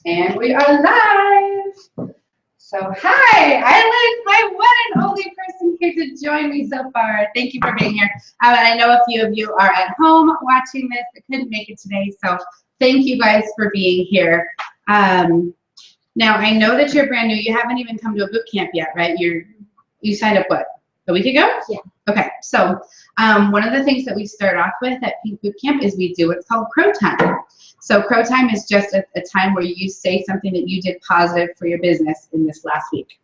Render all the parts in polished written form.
And we are live. So hi, I like my one and only person here to join me so far. Thank you for being here. I know a few of you are at home watching this that couldn't make it today, so thank you guys for being here. Now I know that you're brand new. You haven't even come to a boot camp yet, right? You signed up what, a week ago? Yeah. Okay, so one of the things that we start off with at Pink Boot Camp is we do what's called Crow Time. So Crow Time is just a time where you say something that you did positive for your business in this last week.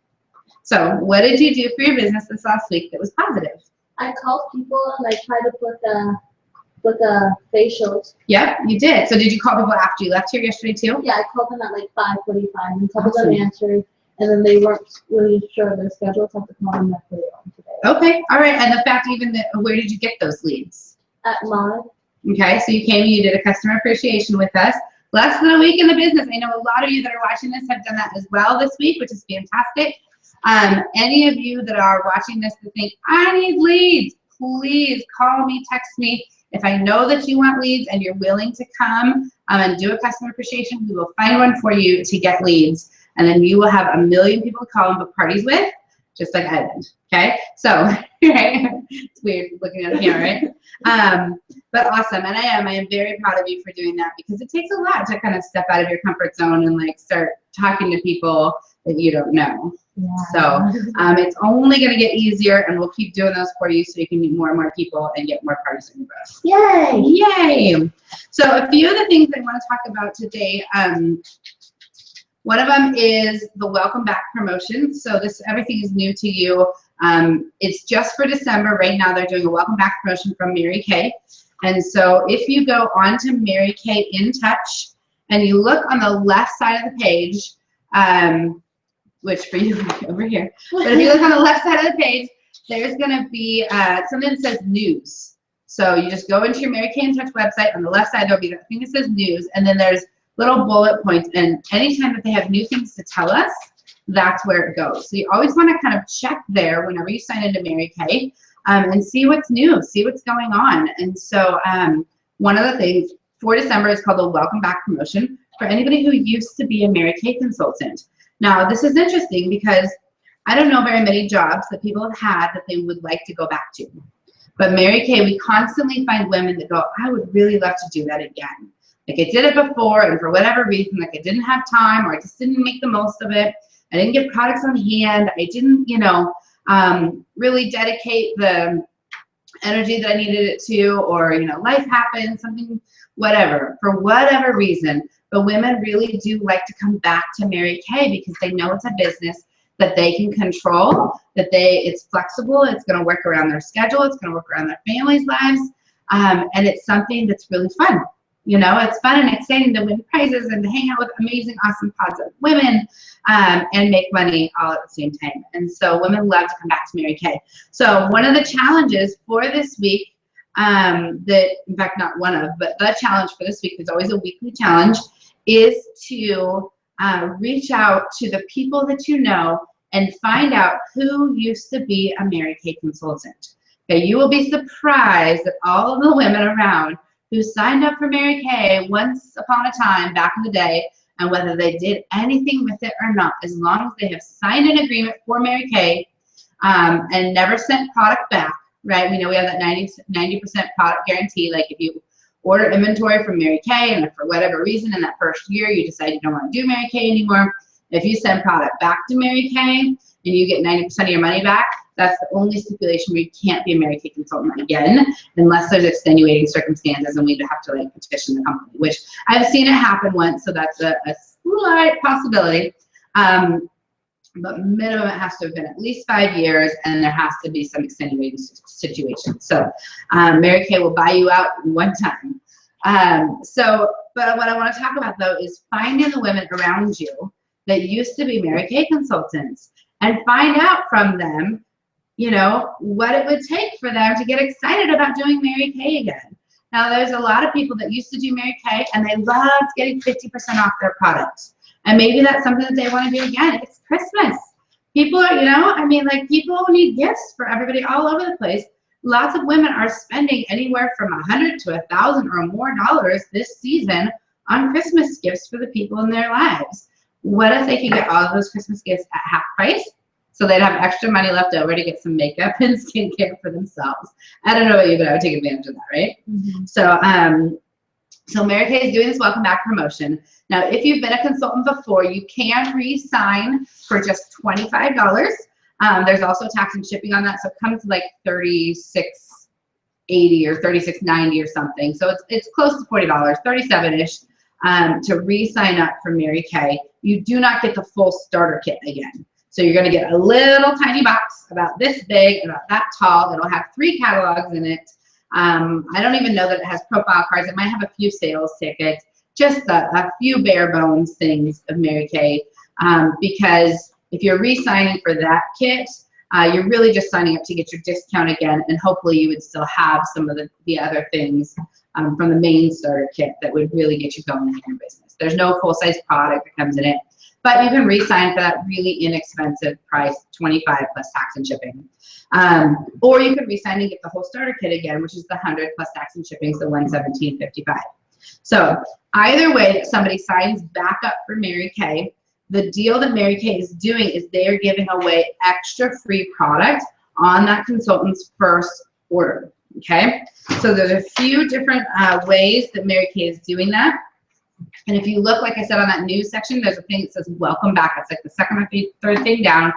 So what did you do for your business this last week that was positive? I called people and I tried to book a facials. Yep, you did. So did you call people after you left here yesterday too? Yeah, I called them at like 5:45 and some of them answered, and then they weren't really sure of their schedule, so I had to call them back later on today. Okay, all right. And the fact even that, where did you get those leads? At Mod. Okay, so you came and you did a customer appreciation with us. Less than a week in the business. I know a lot of you that are watching this have done that as well this week, which is fantastic. Any of you that are watching this that think, I need leads, please call me, text me. If I know that you want leads and you're willing to come and do a customer appreciation, we will find one for you to get leads. And then you will have a million people to call and book parties with, just like I did. Okay, so right? It's weird looking at the camera, right? But awesome, and I am very proud of you for doing that, because it takes a lot to kind of step out of your comfort zone and like start talking to people that you don't know. Yeah. So it's only going to get easier, and we'll keep doing those for you so you can meet more and more people and get more parties in your bus. Yay! Yay! So a few of the things I want to talk about today. One of them is the welcome back promotion. So everything is new to you. It's just for December. Right now they're doing a welcome back promotion from Mary Kay. And so if you go on to Mary Kay In Touch and you look on the left side of the page, which for you over here, but if you look on the left side of the page, there's going to be something that says news. So you just go into your Mary Kay In Touch website. On the left side there'll be that thing that says news, and then there's little bullet points, and anytime that they have new things to tell us, that's where it goes. So you always want to kind of check there whenever you sign into Mary Kay and see what's new, see what's going on. And so one of the things for December is called the Welcome Back promotion for anybody who used to be a Mary Kay consultant. Now this is interesting because I don't know very many jobs that people have had that they would like to go back to. But Mary Kay, we constantly find women that go, I would really love to do that again. Like I did it before, and for whatever reason, like I didn't have time, or I just didn't make the most of it. I didn't get products on hand. I didn't, really dedicate the energy that I needed it to, or, life happened, something, whatever, for whatever reason. But women really do like to come back to Mary Kay because they know it's a business that they can control, that it's flexible, it's going to work around their schedule, it's going to work around their family's lives, and it's something that's really fun. It's fun and exciting to win prizes and to hang out with amazing, awesome positive women and make money all at the same time. And so women love to come back to Mary Kay. So one of the challenges for this week, in fact, not one of, but the challenge for this week, there's always a weekly challenge, is to reach out to the people that you know and find out who used to be a Mary Kay consultant. Okay, you will be surprised at all of the women around who signed up for Mary Kay once upon a time back in the day, and whether they did anything with it or not, as long as they have signed an agreement for Mary Kay and never sent product back, right? We know we have that 90% product guarantee. Like if you order inventory from Mary Kay and if for whatever reason in that first year you decide you don't want to do Mary Kay anymore, if you send product back to Mary Kay and you get 90% of your money back, that's the only stipulation where you can't be a Mary Kay consultant again, unless there's extenuating circumstances and we'd have to like petition the company, which I've seen it happen once, so that's a slight possibility. But minimum it has to have been at least 5 years, and there has to be some extenuating situation. So Mary Kay will buy you out one time. But what I want to talk about though is finding the women around you that used to be Mary Kay consultants and find out from them what it would take for them to get excited about doing Mary Kay again. Now, there's a lot of people that used to do Mary Kay and they loved getting 50% off their products. And maybe that's something that they want to do again. It's Christmas. People are, people need gifts for everybody all over the place. Lots of women are spending anywhere from $100 to $1,000 or more this season on Christmas gifts for the people in their lives. What if they could get all of those Christmas gifts at half price? So they'd have extra money left over to get some makeup and skincare for themselves. I don't know about you, but I would take advantage of that, right? Mm-hmm. So Mary Kay is doing this welcome back promotion. Now, if you've been a consultant before, you can re-sign for just $25. There's also tax and shipping on that, so it comes to like $36.80 or $36.90 or something. So it's close to $40, $37-ish to re-sign up for Mary Kay. You do not get the full starter kit again. So you're going to get a little tiny box about this big, about that tall. It'll have 3 catalogs in it. I don't even know that it has profile cards. It might have a few sales tickets, just a few bare bones things of Mary Kay. Because if you're re-signing for that kit, you're really just signing up to get your discount again, and hopefully you would still have some of the other things from the main starter kit that would really get you going in your business. There's no full-size product that comes in it, but you can re-sign for that really inexpensive price, $25 plus tax and shipping. Or you can re-sign and get the whole starter kit again, which is the $100 plus tax and shipping, so $117.55. So either way that somebody signs back up for Mary Kay, the deal that Mary Kay is doing is they're giving away extra free product on that consultant's first order, okay? So there's a few different ways that Mary Kay is doing that. And if you look, like I said, on that news section, there's a thing that says welcome back. It's like the second or third thing down.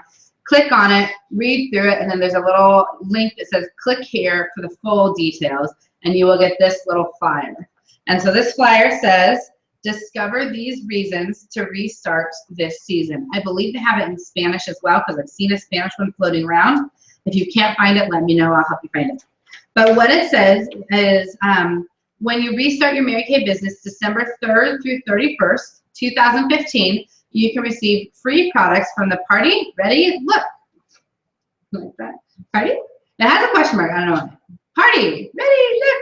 Click on it, read through it, and then there's a little link that says click here for the full details, and you will get this little flyer. And so this flyer says, discover these reasons to restart this season. I believe they have it in Spanish as well, because I've seen a Spanish one floating around. If you can't find it, let me know. I'll help you find it. But what it says is, when you restart your Mary Kay business December 3rd through 31st, 2015, you can receive free products from the Party Ready Look. Like that. Party? It has a question mark. I don't know why. Party Ready Look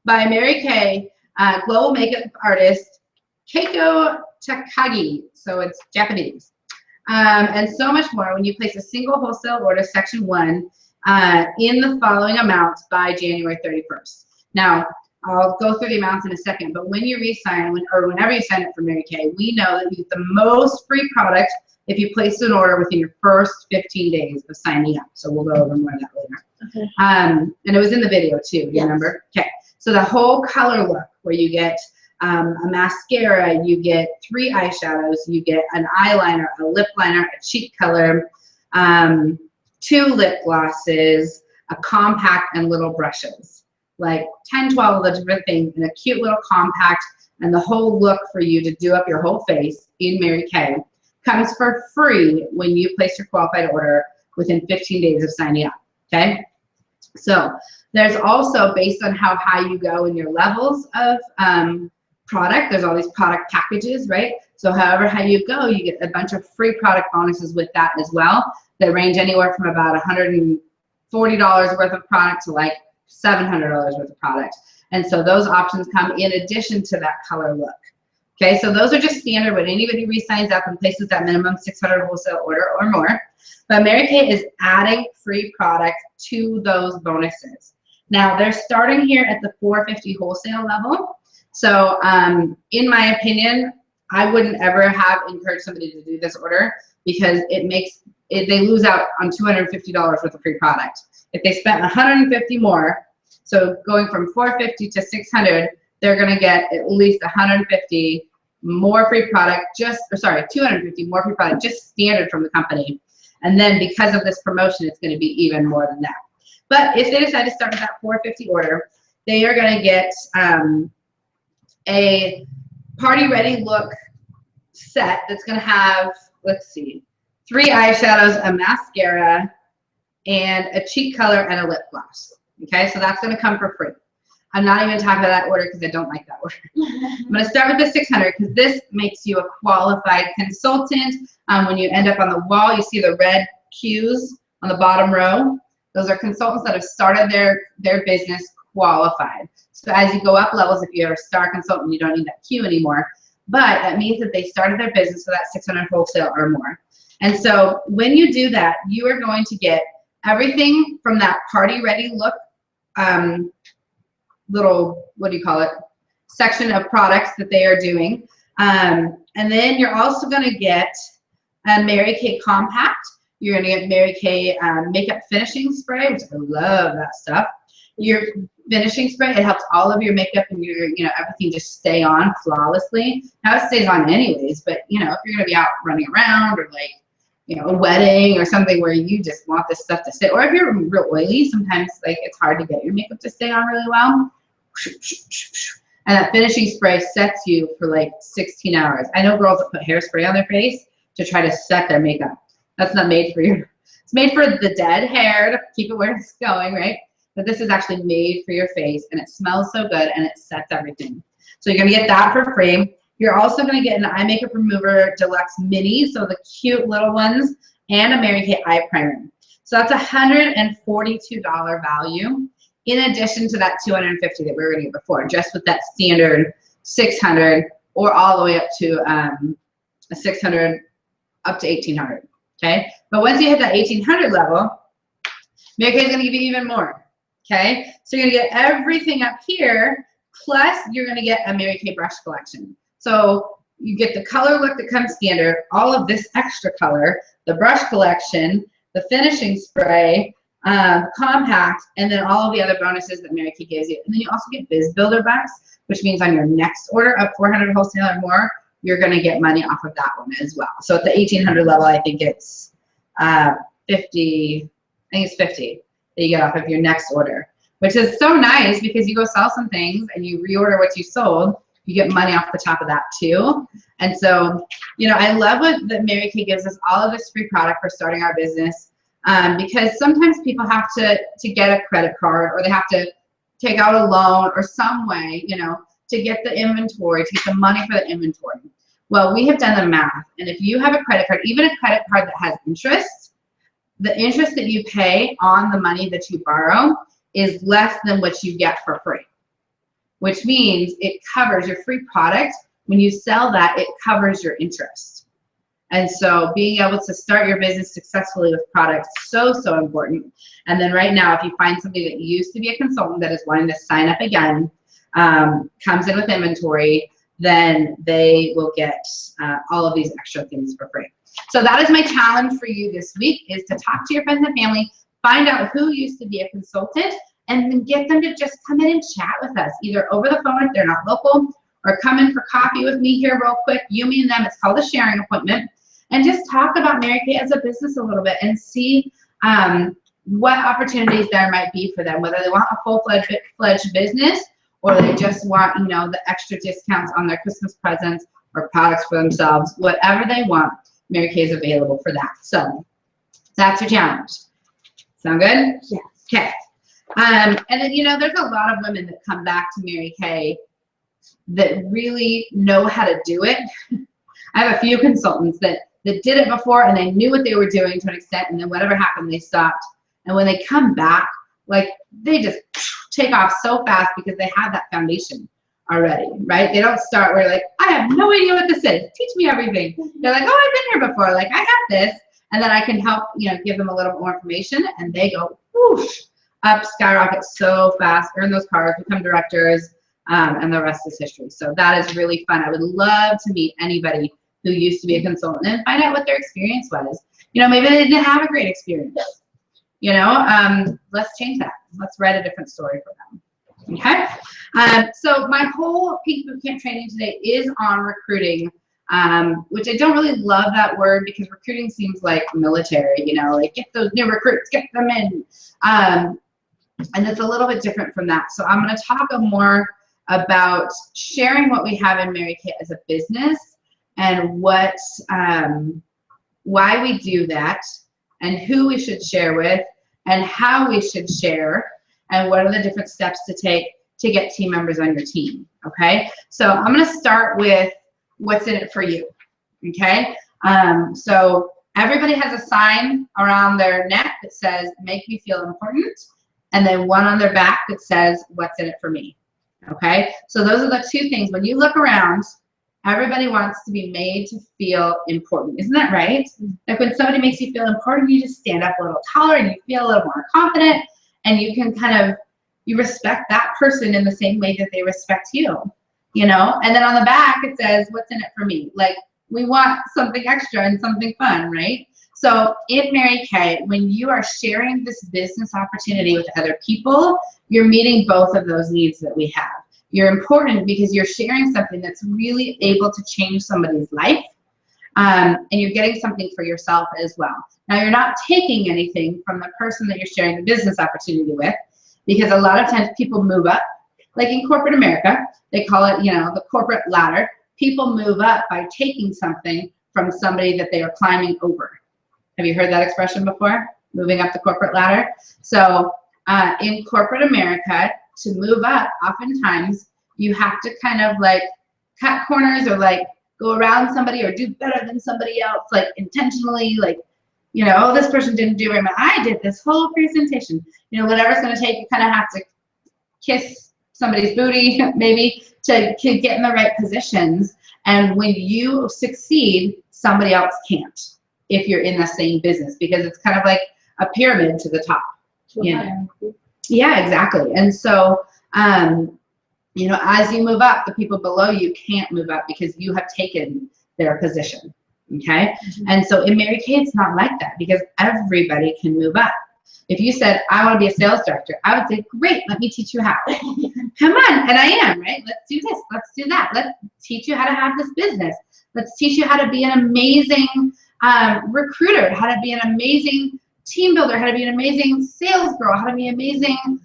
by Mary Kay, global makeup artist Keiko Takagi. So it's Japanese. And so much more when you place a single wholesale order, section 1, in the following amounts by January 31st. Now, I'll go through the amounts in a second, but when you re-sign, or whenever you sign up for Mary Kay, we know that you get the most free product if you place an order within your first 15 days of signing up. So we'll go over more of that later. Okay. And it was in the video too, you remember? Okay. So the whole color look, where you get a mascara, you get 3 eyeshadows, you get an eyeliner, a lip liner, a cheek color, 2 lip glosses, a compact, and little brushes. Like 10, 12 of the different things in a cute little compact, and the whole look for you to do up your whole face in Mary Kay comes for free when you place your qualified order within 15 days of signing up, okay? So there's also, based on how high you go in your levels of product, there's all these product packages, right? So however high you go, you get a bunch of free product bonuses with that as well, that range anywhere from about $140 worth of product to like $700 worth of product. And so those options come in addition to that color look. Okay, so those are just standard when anybody re-signs up and places that minimum 600 wholesale order or more. But Mary Kay is adding free product to those bonuses. Now they're starting here at the $450 wholesale level. So in my opinion, I wouldn't ever have encouraged somebody to do this order, because they lose out on $250 worth of free product. If they spent $150 more, so going from $450 to $600, they're going to get at least $150 more free product, $250 more free product, just standard from the company. And then because of this promotion, it's going to be even more than that. But if they decide to start with that $450 order, they are going to get a Party Ready Look set that's going to have, let's see, 3 eyeshadows, a mascara, and a cheek color, and a lip gloss. Okay, so that's going to come for free. I'm not even talking about that order because I don't like that order. I'm going to start with the 600 because this makes you a qualified consultant. When you end up on the wall, you see the red Qs on the bottom row. Those are consultants that have started their business qualified. So as you go up levels, if you're a star consultant, you don't need that Q anymore. But that means that they started their business with that 600 wholesale or more. And so when you do that, you are going to get everything from that Party Ready Look little, what do you call it? section of products that they are doing. And then you're also going to get a Mary Kay Compact. You're going to get Mary Kay Makeup Finishing Spray, which I love that stuff. Your finishing spray, it helps all of your makeup and your, everything just stay on flawlessly. Now it stays on anyways, but if you're going to be out running around or like, a wedding or something where you just want this stuff to stay, or if you're real oily, sometimes like it's hard to get your makeup to stay on really well. And that finishing spray sets you for like 16 hours. I know girls that put hairspray on their face to try to set their makeup. That's not made for you. It's made for the dead hair to keep it where it's going, right? But this is actually made for your face, and it smells so good, and it sets everything. So you're gonna get that for free. You're also gonna get an eye makeup remover deluxe mini, so the cute little ones, and a Mary Kay eye primer. So that's $142 value, in addition to that $250 that we were gonna get before, just with that standard $600, or all the way up to a $600 up to $1,800. Okay, but once you hit that $1,800 level, Mary Kay is gonna give you even more. Okay, so you're gonna get everything up here, plus you're gonna get a Mary Kay brush collection. So you get the color look that comes standard, all of this extra color, the brush collection, the finishing spray, compact, and then all of the other bonuses that Mary Kay gives you. And then you also get Biz Builder bucks, which means on your next order of $400 wholesale or more, you're gonna get money off of that one as well. So at the $1,800 level, I think it's 50 that you get off of your next order, which is so nice because you go sell some things and you reorder what you sold, you get money off the top of that too. And so, I love that Mary Kay gives us all of this free product for starting our business, because sometimes people have to get a credit card, or they have to take out a loan or some way, to get the inventory, to get the money for the inventory. Well, we have done the math, and if you have a credit card, even a credit card that has interest, the interest that you pay on the money that you borrow is less than what you get for free, which means it covers your free product. When you sell that, it covers your interest. And so being able to start your business successfully with products is so, so important. And then right now, if you find somebody that used to be a consultant that is wanting to sign up again, comes in with inventory, then they will get all of these extra things for free. So that is my challenge for you this week, is to talk to your friends and family, find out who used to be a consultant, and then get them to just come in and chat with us, either over the phone if they're not local, or come in for coffee with me here real quick, you, me, and them. It's called a sharing appointment. And just talk about Mary Kay as a business a little bit and see what opportunities there might be for them, whether they want a full-fledged business, or they just want, the extra discounts on their Christmas presents or products for themselves. Whatever they want, Mary Kay is available for that. So that's your challenge. Sound good? Yes. Okay. And then, there's a lot of women that come back to Mary Kay that really know how to do it. I have a few consultants that did it before, and they knew what they were doing to an extent, and then whatever happened, they stopped. And when they come back, like, they just take off so fast because they have that foundation already, right? They don't start where like, I have no idea what this is. Teach me everything. They're like, oh, I've been here before. Like, I got this. And then I can help, give them a little more information, and they go whoosh, up, skyrocket so fast, earn those cards, become directors, and the rest is history. So that is really fun. I would love to meet anybody who used to be a consultant and find out what their experience was. Maybe they didn't have a great experience. Let's change that. Let's write a different story for them. Okay. So my whole Pink Bootcamp training today is on recruiting, which I don't really love that word because recruiting seems like military, like get those new recruits, get them in. And it's a little bit different from that. So I'm going to talk more about sharing what we have in Mary Kay as a business, and what, why we do that, and who we should share with, and how we should share, and what are the different steps to take to get team members on your team, okay? So I'm gonna start with what's in it for you, okay? So everybody has a sign around their neck that says, make me feel important, and then one on their back that says, what's in it for me, okay? So those are the two things. When you look around, everybody wants to be made to feel important. Isn't that right? Like when somebody makes you feel important, you just stand up a little taller and you feel a little more confident, and you can you respect that person in the same way that they respect you. you know? And then on the back, it says, what's in it for me? Like, we want something extra and something fun, right? So in Mary Kay, when you are sharing this business opportunity with other people, you're meeting both of those needs that we have. You're important because you're sharing something that's really able to change somebody's life, and you're getting something for yourself as well. Now, you're not taking anything from the person that you're sharing the business opportunity with, because a lot of times people move up. Like in corporate America, they call it, you know, the corporate ladder. People move up by taking something from somebody that they are climbing over. Have you heard that expression before? Moving up the corporate ladder? So in corporate America, to move up, oftentimes you have to kind of like cut corners or like go around somebody or do better than somebody else, like intentionally, like, you know, oh, this person didn't do it, but I did this whole presentation. You know, whatever it's going to take, you kind of have to kiss somebody's booty, maybe, to get in the right positions. And when you succeed, somebody else can't if you're in the same business, because it's kind of like a pyramid to the top. You know? Yeah, exactly. And so, you know, as you move up, the people below you can't move up because you have taken their position. Okay. And so in Mary Kay, it's not like that, because everybody can move up. If you said, I want to be a sales director, I would say, great, let me teach you how. Come on. And I am, right? Let's do this. Let's do that. Let's teach you how to have this business. Let's teach you how to be an amazing recruiter, how to be an amazing team builder, how to be an amazing sales girl, how to be an amazing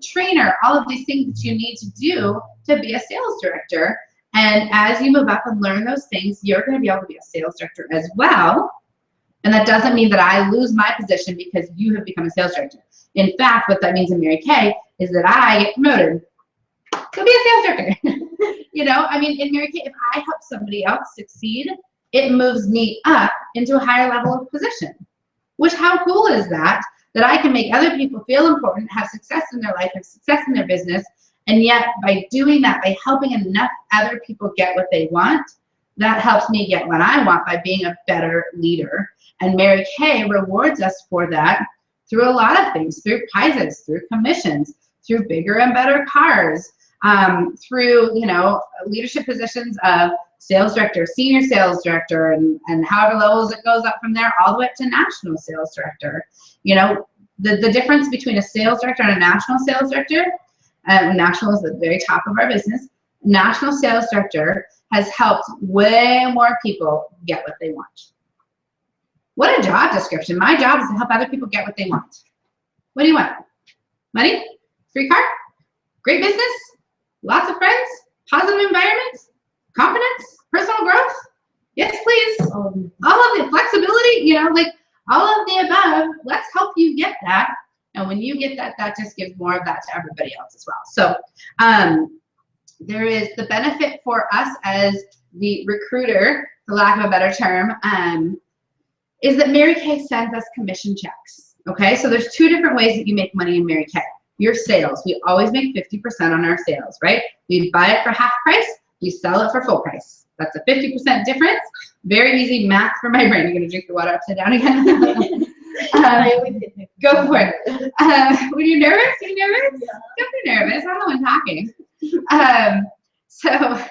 trainer, all of these things that you need to do to be a sales director. And as you move up and learn those things, you're going to be able to be a sales director as well. And that doesn't mean that I lose my position because you have become a sales director. In fact, what that means in Mary Kay is that I get promoted to be a sales director. You know, I mean, in Mary Kay, if I help somebody else succeed, it moves me up into a higher level of position. Which, how cool is that? That I can make other people feel important, have success in their life, have success in their business, and yet by doing that, by helping enough other people get what they want, that helps me get what I want by being a better leader. And Mary Kay rewards us for that through a lot of things, through prizes, through commissions, through bigger and better cars, through, you know, leadership positions of sales director, senior sales director, and however levels it goes up from there, all the way up to national sales director. You know, the difference between a sales director and a national sales director, national is the very top of our business. National sales director has helped way more people get what they want. What a job description. My job is to help other people get what they want. What do you want? Money? Free car? Great business? Lots of friends? Positive environment? Confidence? Personal growth? Yes, please. All of the flexibility, you know, like all of the above. Let's help you get that. And when you get that, that just gives more of that to everybody else as well. So there is the benefit for us as the recruiter, for lack of a better term, is that Mary Kay sends us commission checks. Okay, so there's two different ways that you make money in Mary Kay. Your sales, we always make 50% on our sales, right? We buy it for half price, we sell it for full price. That's a 50% difference. Very easy math for my brain. You're gonna drink the water upside down again? Go for it. When you're nervous, Yeah. Don't be nervous. I'm the one talking. So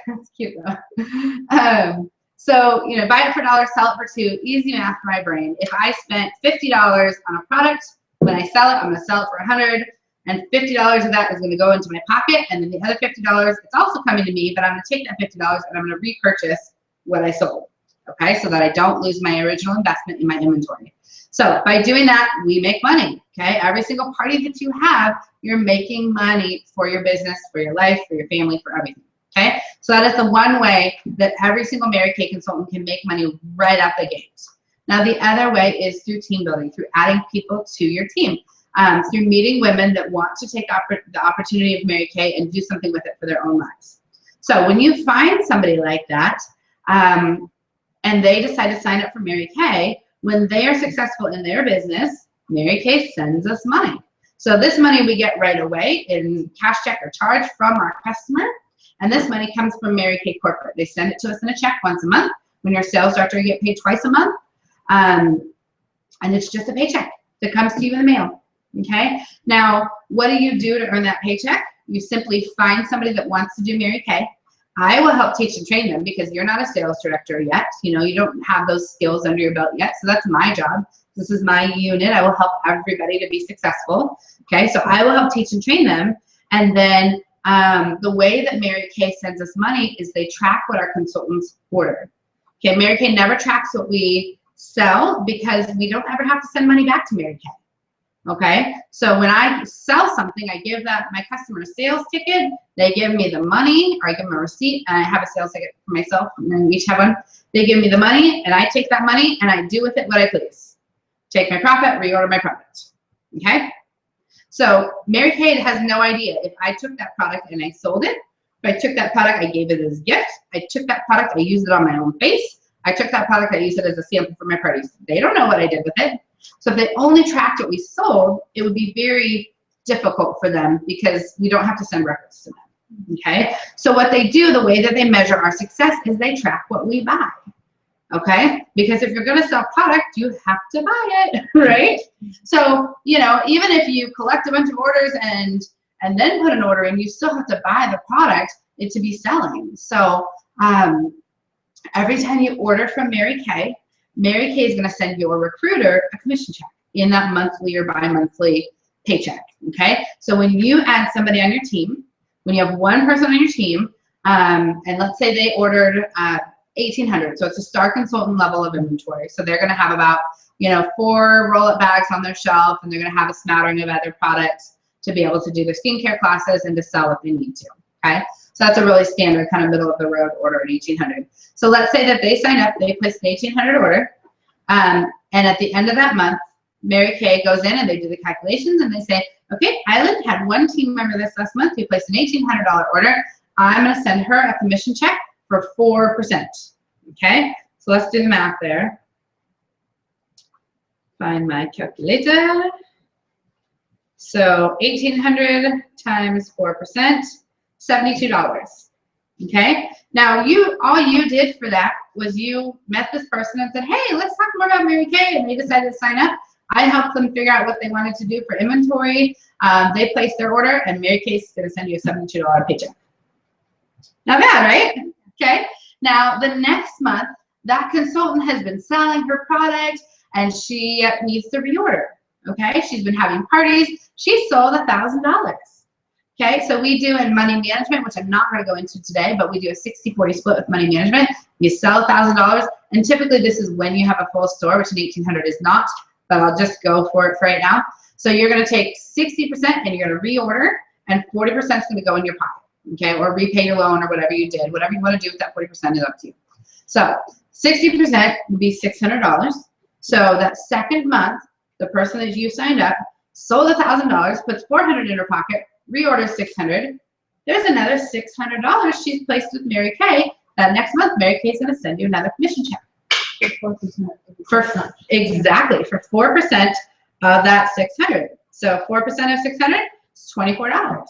that's cute though. So, you know, buy it for $1, sell it for $2. Easy math for my brain. If I spent $50 on a product, when I sell it, I'm going to sell it for $100, and $50 of that is going to go into my pocket, and then the other $50, it's also coming to me, but I'm going to take that $50 and I'm going to repurchase what I sold. Okay, so that I don't lose my original investment in my inventory. So by doing that, we make money. Okay, every single party that you have, you're making money for your business, for your life, for your family, for everything. Okay, so that is the one way that every single Mary Kay consultant can make money right out the gate. Now the other way is through team building, through adding people to your team, through meeting women that want to take the opportunity of Mary Kay and do something with it for their own lives. So when you find somebody like that, and they decide to sign up for Mary Kay, when they are successful in their business, Mary Kay sends us money. So this money we get right away in cash, check, or charge from our customer. And this money comes from Mary Kay Corporate. They send it to us in a check once a month. When you're a sales director, you get paid twice a month. And it's just a paycheck that comes to you in the mail. Okay? Now, what do you do to earn that paycheck? You simply find somebody that wants to do Mary Kay. I will help teach and train them because you're not a sales director yet. You know, you don't have those skills under your belt yet. So that's my job. This is my unit. I will help everybody to be successful. Okay, so I will help teach and train them. And then the way that Mary Kay sends us money is they track what our consultants order. Okay, Mary Kay never tracks what we sell because we don't ever have to send money back to Mary Kay. Okay, so when I sell something, I give my customer a sales ticket, they give me the money, or I give them a receipt, and I have a sales ticket for myself, and then we each have one. They give me the money, and I take that money, and I do with it what I please. Take my profit, reorder my product. Okay, so Mary Kay has no idea if I took that product and I sold it, if I took that product, I gave it as a gift, I took that product, I used it on my own face, I took that product, I used it as a sample for my parties. They don't know what I did with it. So if they only tracked what we sold, it would be very difficult for them because we don't have to send records to them, okay? So what they do, the way that they measure our success is they track what we buy, okay? Because if you're gonna sell product, you have to buy it, right? So, you know, even if you collect a bunch of orders and then put an order in, you still have to buy the product to be selling. So every time you order from Mary Kay is going to send your recruiter a commission check in that monthly or bi-monthly paycheck, okay? So when you add somebody on your team, when you have one person on your team, and let's say they ordered 1,800, so it's a star consultant level of inventory. So they're going to have about, you know, 4 roll-up bags on their shelf, and they're going to have a smattering of other products to be able to do their skincare classes and to sell what they need to, okay? So that's a really standard kind of middle of the road order at 1,800. So let's say that they sign up, they place an 1,800 order, and at the end of that month, Mary Kay goes in and they do the calculations and they say, okay, Island had one team member this last month who placed an $1,800 order. I'm going to send her a commission check for 4%. Okay, so let's do the math there. Find my calculator. So 1,800 times 4%. $72. Okay. Now all you did for that was you met this person and said, hey, let's talk more about Mary Kay, and they decided to sign up. I helped them figure out what they wanted to do for inventory. They placed their order, and Mary Kay's going to send you a $72 paycheck. Not bad, right? Okay. Now the next month, that consultant has been selling her product, and she needs to reorder. Okay. She's been having parties. She sold $1,000. Okay, so we do in money management, which I'm not going to go into today, but we do a 60-40 split with money management. You sell $1,000, and typically this is when you have a full store, which an 1,800 is not, but I'll just go for it for right now. So you're going to take 60% and you're going to reorder, and 40% is going to go in your pocket, okay, or repay your loan or whatever you did. Whatever you want to do with that 40% is up to you. So 60% would be $600. So that second month, the person that you signed up sold $1,000, puts $400 in her pocket, reorders $600. There's another $600 she's placed with Mary Kay. That next month, Mary Kay's going to send you another commission check. Exactly, for 4% of that $600. So 4% of $600 is $24.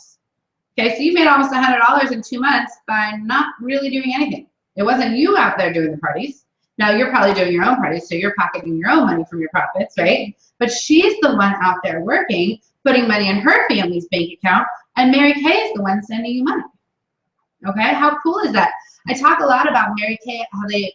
Okay, so you made almost $100 in 2 months by not really doing anything. It wasn't you out there doing the parties. Now you're probably doing your own parties, so you're pocketing your own money from your profits, right? But she's the one out there working, putting money in her family's bank account, and Mary Kay is the one sending you money. Okay, how cool is that? I talk a lot about Mary Kay, how they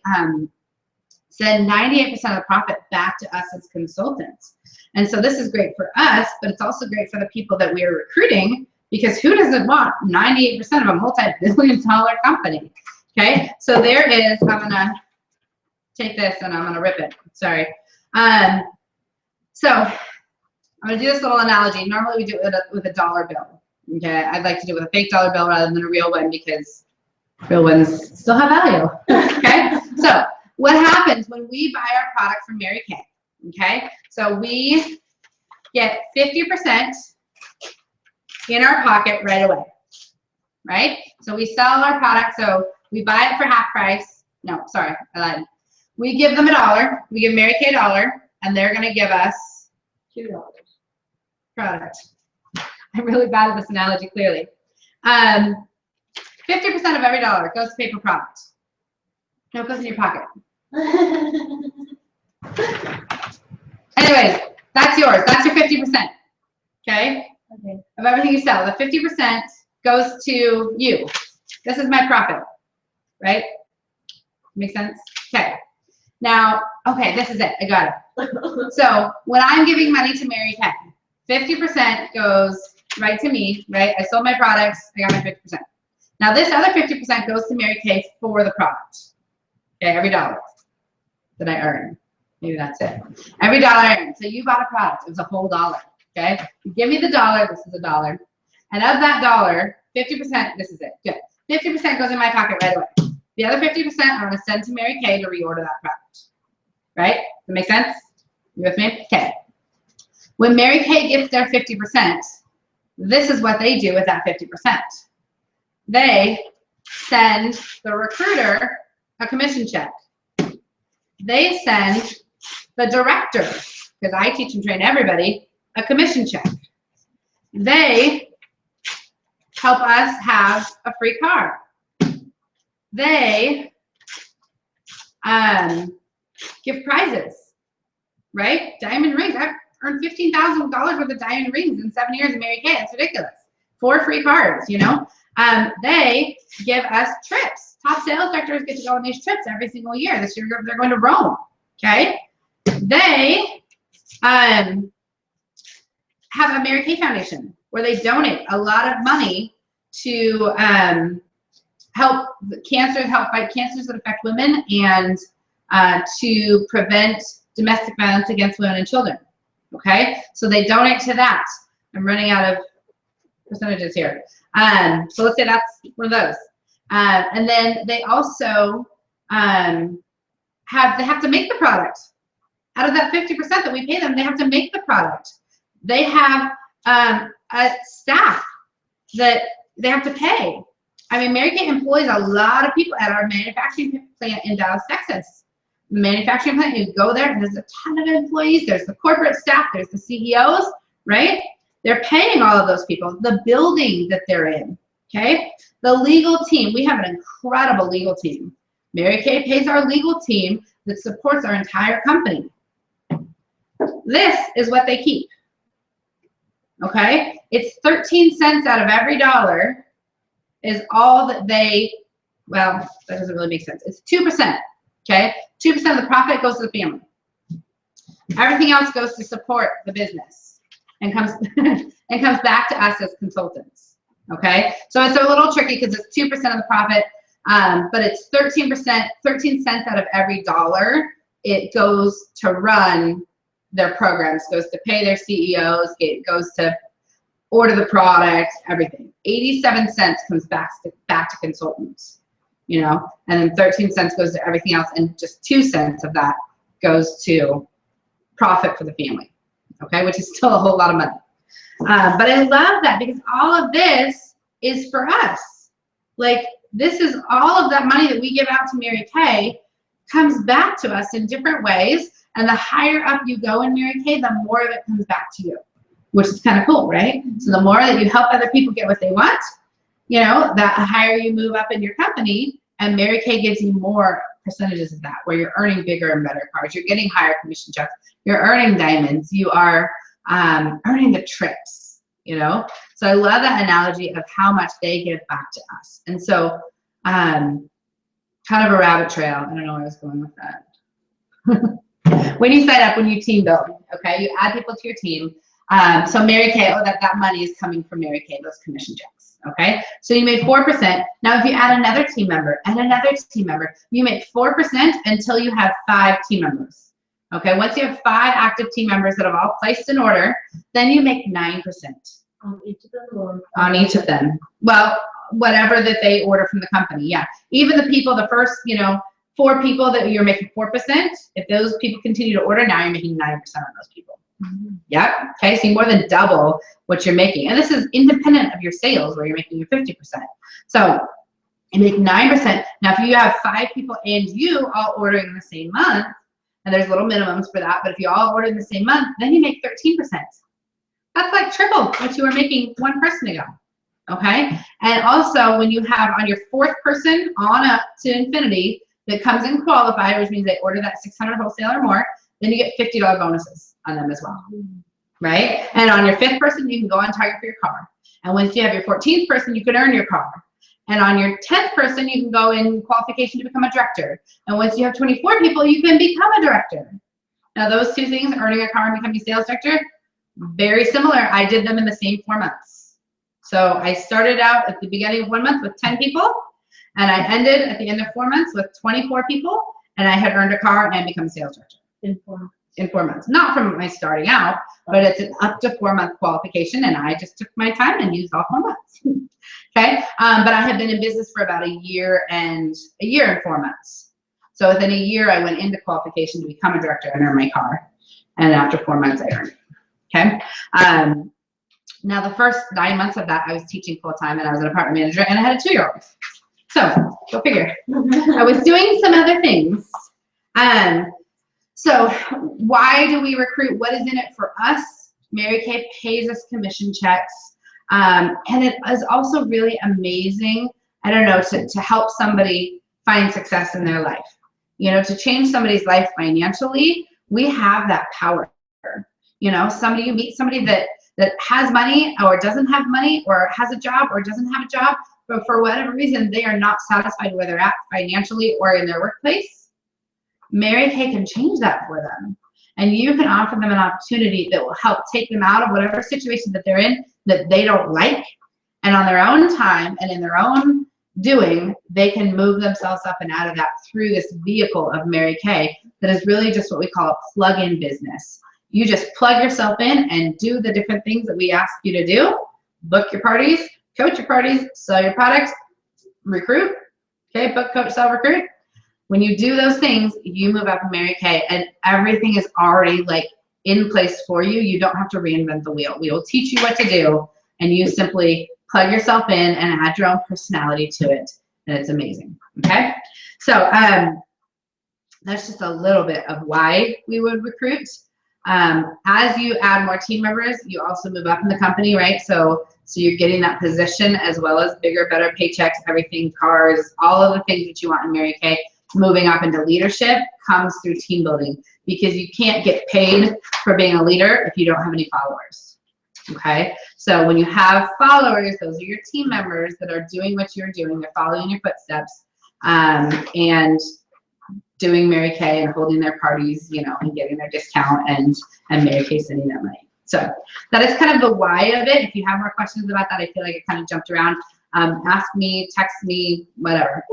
send 98% of the profit back to us as consultants. And so this is great for us, but it's also great for the people that we are recruiting, because who doesn't want 98% of a multi-billion-dollar company? Okay, so there is, I'm gonna take this and I'm gonna rip it, sorry. So I'm gonna do this little analogy. Normally we do it with a dollar bill. Okay, I'd like to do it with a fake dollar bill rather than a real one, because real ones still have value. Okay, so what happens when we buy our product from Mary Kay? Okay, so we get 50% in our pocket right away, right? So we sell our product, so we buy it for half price. No, sorry, I lied. We give them $1. We give Mary Kay $1, and they're gonna give us $2 product. I'm really bad at this analogy, clearly. 50% of every dollar goes to pay for product. No, it goes in your pocket. Anyways, that's yours. That's your 50%. Okay? Okay. Of everything you sell. The 50% goes to you. This is my profit. right? Make sense? Okay. Now, okay, this is it. I got it. So when I'm giving money to Mary Kay, 50% goes right to me, right? I sold my products, I got my 50%. Now this other 50% goes to Mary Kay for the product. Okay, every dollar that I earn. Maybe that's it. Every dollar I earn. So you bought a product, it was a whole dollar. Okay? You give me the dollar, this is a dollar. And of that dollar, 50%, this is it. Good. 50% goes in my pocket right away. The other 50% I'm going to send to Mary Kay to reorder that product. Right? Does that make sense? You with me? Okay. When Mary Kay gets their 50%, this is what they do with that 50%. They send the recruiter a commission check. They send the director, because I teach and train everybody, a commission check. They help us have a free car. They give prizes, right? Diamond rings. I've earned $15,000 worth of diamond rings in 7 years in Mary Kay. That's ridiculous. 4 free cards, you know. They give us trips. Top sales directors get to go on these trips every single year. This year they're going to Rome. Okay. They have a Mary Kay Foundation where they donate a lot of money to help fight cancers that affect women and to prevent domestic violence against women and children. Okay, so they donate to that. I'm running out of percentages here. So let's say that's one of those. And then they also have to make the product. Out of that 50% that we pay them, they have to make the product. They have a staff that they have to pay. I mean, Mary Kay employs a lot of people at our manufacturing plant in Dallas, Texas. The manufacturing plant, you go there, and there's a ton of employees. There's the corporate staff. There's the CEOs, right? They're paying all of those people. The building that they're in, okay? The legal team. We have an incredible legal team. Mary Kay pays our legal team that supports our entire company. This is what they keep, okay? It's 13 cents out of every dollar is all that they, well, that doesn't really make sense. It's 2%, okay? 2% of the profit goes to the family. Everything else goes to support the business and comes and comes back to us as consultants, okay? So it's a little tricky because it's 2% of the profit, but it's 13 cents out of every dollar. It goes to run their programs, goes to pay their CEOs, it goes to order the product, everything. 87 cents comes back to consultants, you know, and then 13 cents goes to everything else, and just 2 cents of that goes to profit for the family, okay, which is still a whole lot of money. But I love that because all of this is for us. Like, this is all of that money that we give out to Mary Kay comes back to us in different ways, and the higher up you go in Mary Kay, the more of it comes back to you, which is kind of cool, right? So the more that you help other people get what they want, you know, the higher you move up in your company, and Mary Kay gives you more percentages of that, where you're earning bigger and better cars, you're getting higher commission checks, you're earning diamonds, you are earning the trips, you know? So I love that analogy of how much they give back to us. And so kind of a rabbit trail. I don't know where I was going with that. When you sign up, when you team build, okay, you add people to your team. So Mary Kay, oh, that money is coming from Mary Kay, those commission checks, okay? So you made 4%. Now if you add another team member and another team member, you make 4% until you have 5 team members, okay? Once you have 5 active team members that have all placed an order, then you make 9%. On each of them? Or on each of them. Well, whatever that they order from the company, yeah. Even the people, the first, you know, 4 people that you're making 4%, if those people continue to order, now you're making 9% on those people. Mm-hmm. Yep. Okay, so you more than double what you're making. And this is independent of your sales where you're making your 50%. So you make 9%. Now, if you have 5 people and you all ordering in the same month, and there's little minimums for that, but if you all order in the same month, then you make 13%. That's like triple what you were making 1 person ago. Okay? And also, when you have on your 4th person on up to infinity that comes in qualified, which means they order that 600 wholesale or more, then you get $50 bonuses on them as well, right? And on your 5th person, you can go on target for your car. And once you have your 14th person, you can earn your car. And on your 10th person, you can go in qualification to become a director. And once you have 24 people, you can become a director. Now those two things, earning a car and becoming a sales director, very similar. I did them in the same 4 months. So I started out at the beginning of 1 month with 10 people, and I ended at the end of 4 months with 24 people, and I had earned a car and become a sales director. In 4 months. Not from my starting out, but it's an up to 4 month qualification, and I just took my time and used all 4 months. Okay, but I had been in business for about a year and 4 months. So within a year, I went into qualification to become a director and earn my car, and after 4 months, I earned it. Okay. Now the first 9 months of that, I was teaching full time, and I was an apartment manager, and I had a 2-year-old. So go figure. I was doing some other things. So why do we recruit? What is in it for us? Mary Kay pays us commission checks. And it is also really amazing, I don't know, to help somebody find success in their life. You know, to change somebody's life financially, we have that power. You know, you meet somebody that has money or doesn't have money or has a job or doesn't have a job, but for whatever reason, they are not satisfied where they're at financially or in their workplace. Mary Kay can change that for them. And you can offer them an opportunity that will help take them out of whatever situation that they're in that they don't like. And on their own time and in their own doing, they can move themselves up and out of that through this vehicle of Mary Kay that is really just what we call a plug-in business. You just plug yourself in and do the different things that we ask you to do. Book your parties, coach your parties, sell your products, recruit. Okay, book, coach, sell, recruit. When you do those things, you move up in Mary Kay, and everything is already like in place for you. You don't have to reinvent the wheel. We will teach you what to do, and you simply plug yourself in and add your own personality to it, and it's amazing. Okay, so that's just a little bit of why we would recruit. As you add more team members, you also move up in the company, right? So you're getting that position as well as bigger, better paychecks, everything, cars, all of the things that you want in Mary Kay. Moving up into leadership comes through team building, because you can't get paid for being a leader if you don't have any followers. Okay, so when you have followers, those are your team members that are doing what you're doing. They're following your footsteps and doing Mary Kay and holding their parties, you know, and getting their discount and Mary Kay sending that money. So that is kind of the why of it. If you have more questions about that, I feel like it kind of jumped around. Ask me, text me, whatever.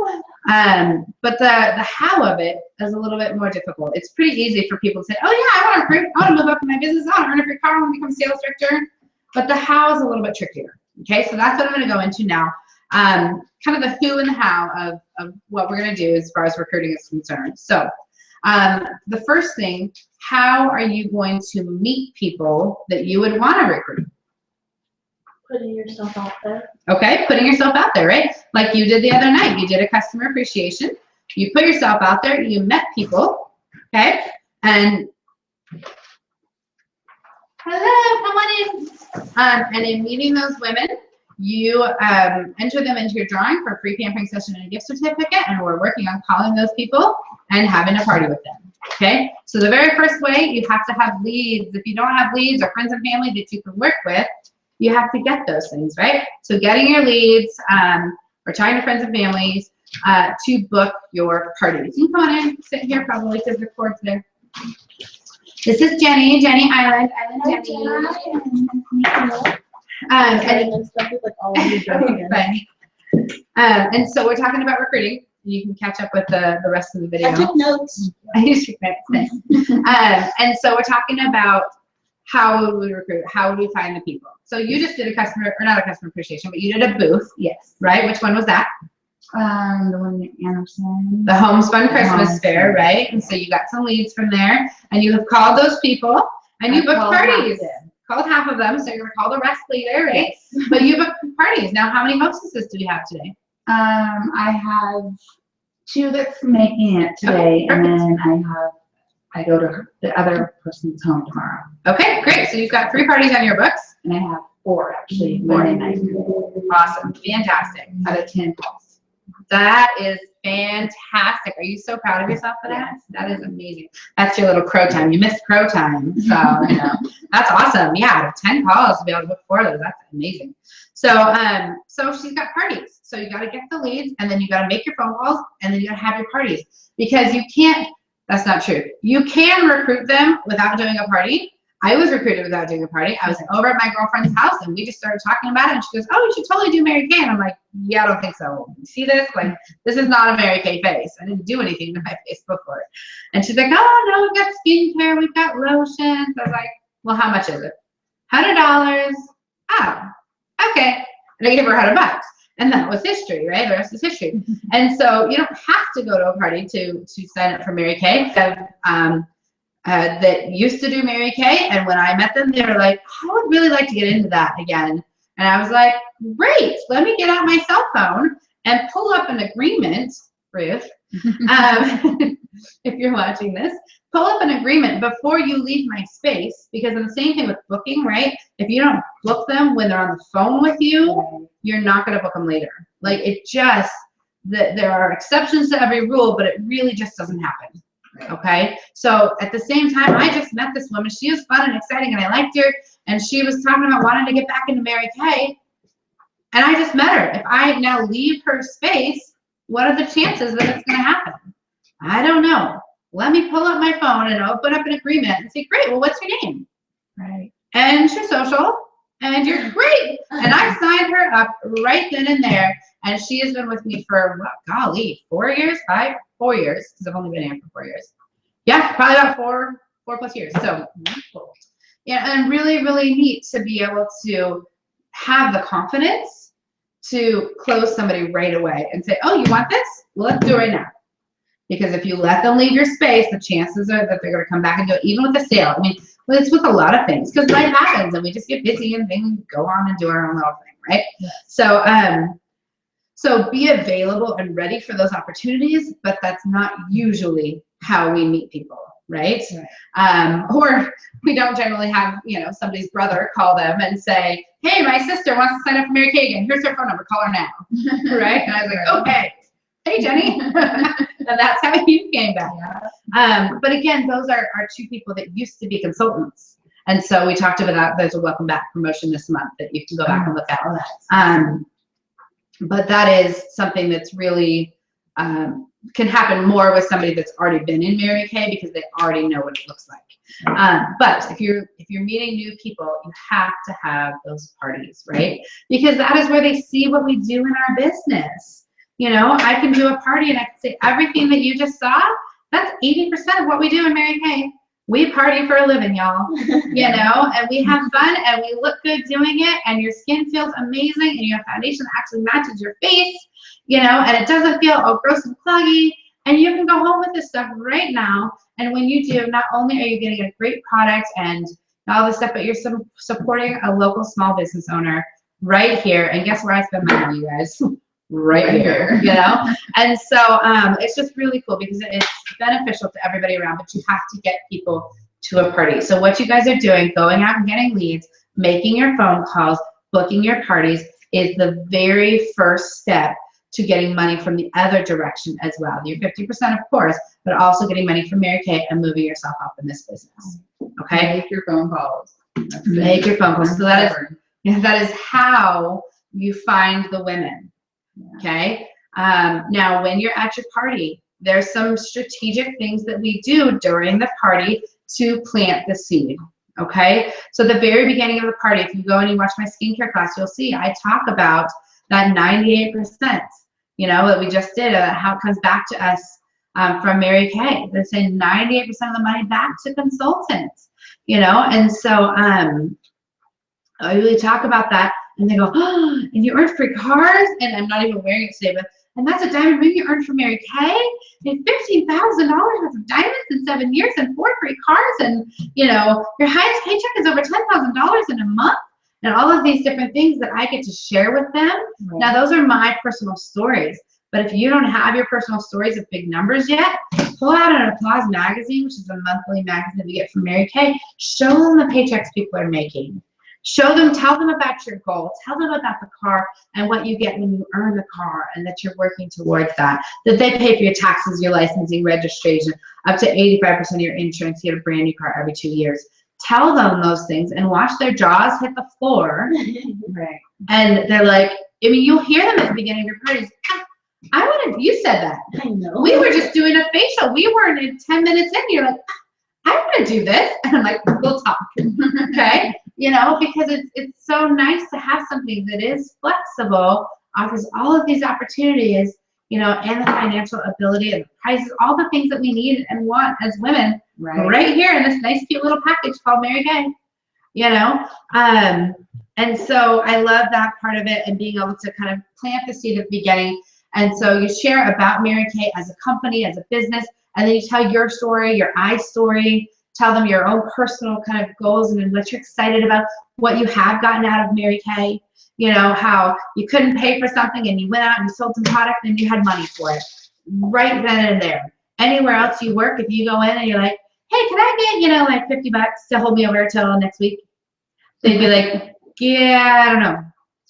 But the how of it is a little bit more difficult. It's pretty easy for people to say, oh yeah, I want to recruit, I want to move up in my business, I want to earn a free car, I want to become a sales director. But the how is a little bit trickier. Okay, so that's what I'm going to go into now. Kind of the who and the how of what we're going to do as far as recruiting is concerned. So the first thing, how are you going to meet people that you would want to recruit? Putting yourself out there. Okay, putting yourself out there, right? Like you did the other night. You did a customer appreciation. You put yourself out there. You met people, okay? And hello, come on in. And in meeting those women, you enter them into your drawing for a free pampering session and a gift certificate, and we're working on calling those people and having a party with them, okay? So the very first way, you have to have leads. If you don't have leads or friends and family that you can work with, you have to get those things, right? So getting your leads or talking to friends and families to book your parties. You can come on in, sit here probably because the cord's there. This is Jenny Island Jenny. And so we're talking about recruiting. You can catch up with the rest of the video. I took notes. I used to notes. And so we're talking about how would we recruit? How would we find the people? So you just did a customer, or not a customer appreciation, but you did a booth. Yes. Right? Which one was that? The one in Anderson. The Homes Fun Christmas Fair, right? And so you got some leads from there, and you have called those people, and you booked parties. Called half of them, so you're gonna call the rest later, right? Yes. But you booked parties. Now, how many hostesses do we have today? I have 2 that's making it today, and then I go to the other person's home tomorrow. Okay, great. So you've got 3 parties on your books, and I have 4 actually Monday night. Awesome, fantastic. Out of 10 calls. That is fantastic. Are you so proud of yourself for that? That is amazing. That's your little crow time. You missed crow time. So, you know, that's awesome. Yeah, out of 10 calls to be able to book 4 of those, that's amazing. So, so she's got parties. So you got to get the leads, and then you got to make your phone calls, and then you got to have your parties, because you can't, that's not true. You can recruit them without doing a party. I was recruited without doing a party. I was over at my girlfriend's house, and we just started talking about it, and she goes, oh, you should totally do Mary Kay. And I'm like, yeah, I don't think so. You see this? Like, this is not a Mary Kay face. I didn't do anything to my face before. And she's like, oh, no, we've got skincare, we've got lotions. I was like, well, how much is it? $100. Oh, okay. And I gave her $100. And that was history, right? The rest is history. And so you don't have to go to a party to sign up for Mary Kay. That used to do Mary Kay, and when I met them, they were like, I would really like to get into that again. And I was like, great, let me get out my cell phone and pull up an agreement, Ruth, if you're watching this, pull up an agreement before you leave my space, because it's the same thing with booking, right? If you don't book them when they're on the phone with you, you're not going to book them later. Like, it just, there are exceptions to every rule, but it really just doesn't happen. Okay, so at the same time, I just met this woman. She was fun and exciting, and I liked her, and she was talking about wanting to get back into Mary Kay, and I just met her. If I now leave her space, what are the chances that it's going to happen? I don't know. Let me pull up my phone and open up an agreement and say, great, well, what's your name? Right. And she's social, and you're great. And I signed her up right then and there, and she has been with me for, well, golly, 4 years, 4 years, because I've only been here for 4 years. Yeah, probably about four plus years. So, yeah, and really, really neat to be able to have the confidence to close somebody right away and say, oh, you want this? Well, let's do it right now. Because if you let them leave your space, the chances are that they're going to come back and do it, even with a sale. I mean, well, it's with a lot of things, because life happens, and we just get busy and things go on and do our own little thing, right? Yes. So, so be available and ready for those opportunities, but that's not usually how we meet people, right? Or we don't generally have, you know, somebody's brother call them and say, hey, my sister wants to sign up for Mary Kay again. Here's her phone number. Call her now, right? And I was like, okay, hey, Jenny. And that's how you came back. But again, those are 2 people that used to be consultants. And so we talked about that. There's a welcome back promotion this month that you can go back and look at. But that is something that's really can happen more with somebody that's already been in Mary Kay, because they already know what it looks like. But if you're meeting new people, you have to have those parties, right? Because that is where they see what we do in our business. You know, I can do a party and I can say everything that you just saw. That's 80% of what we do in Mary Kay. We party for a living, y'all, you know, and we have fun and we look good doing it, and your skin feels amazing, and your foundation actually matches your face, you know, and it doesn't feel all gross and kluggy, and you can go home with this stuff right now. And when you do, not only are you getting a great product and all this stuff, but you're supporting a local small business owner right here. And guess where I spend my money, you guys? Right here, you know? And so it's just really cool, because it's beneficial to everybody around, but you have to get people to a party. So what you guys are doing, going out and getting leads, making your phone calls, booking your parties, is the very first step to getting money from the other direction as well. You're 50%, of course, but also getting money from Mary Kay and moving yourself up in this business. Okay? Make your phone calls. Make your phone calls. So that is how you find the women. Okay. Now, when you're at your party, there's some strategic things that we do during the party to plant the seed. Okay. So the very beginning of the party, if you go and you watch my skincare class, you'll see I talk about that 98%, you know, that we just did, how it comes back to us from Mary Kay. They say 98% of the money back to consultants, you know, and so I really talk about that. And they go, oh, and you earned free cars? And I'm not even wearing it today, but, and that's a diamond ring you earned from Mary Kay? And $15,000 worth of diamonds in 7 years, and 4 free cars, and, you know, your highest paycheck is over $10,000 in a month, and all of these different things that I get to share with them. Right. Now, those are my personal stories. But if you don't have your personal stories of big numbers yet, pull out an Applause magazine, which is a monthly magazine we get from Mary Kay. Show them the paychecks people are making. Show them, tell them about your goal, tell them about the car and what you get when you earn the car and that you're working towards that, that they pay for your taxes, your licensing, registration, up to 85% of your insurance, you get a brand new car every 2 years. Tell them those things and watch their jaws hit the floor. Right. And they're like, I mean, you'll hear them at the beginning of your parties. I want to, you said that. I know. We were just doing a facial. We weren't in 10 minutes in. You're like, I want to do this. And I'm like, we'll talk. Okay. You know, because it's so nice to have something that is flexible, offers all of these opportunities, you know, and the financial ability and the prices, all the things that we need and want as women right here in this nice, cute little package called Mary Kay, you know? And so I love that part of it and being able to kind of plant the seed at the beginning. And so you share about Mary Kay as a company, as a business, and then you tell your story, your I story, tell them your own personal kind of goals and what you're excited about, what you have gotten out of Mary Kay, you know, how you couldn't pay for something and you went out and you sold some product and you had money for it right then and there. Anywhere else you work, if you go in and you're like, hey, can I get, you know, like $50 to hold me over till next week? They'd be like, yeah, I don't know.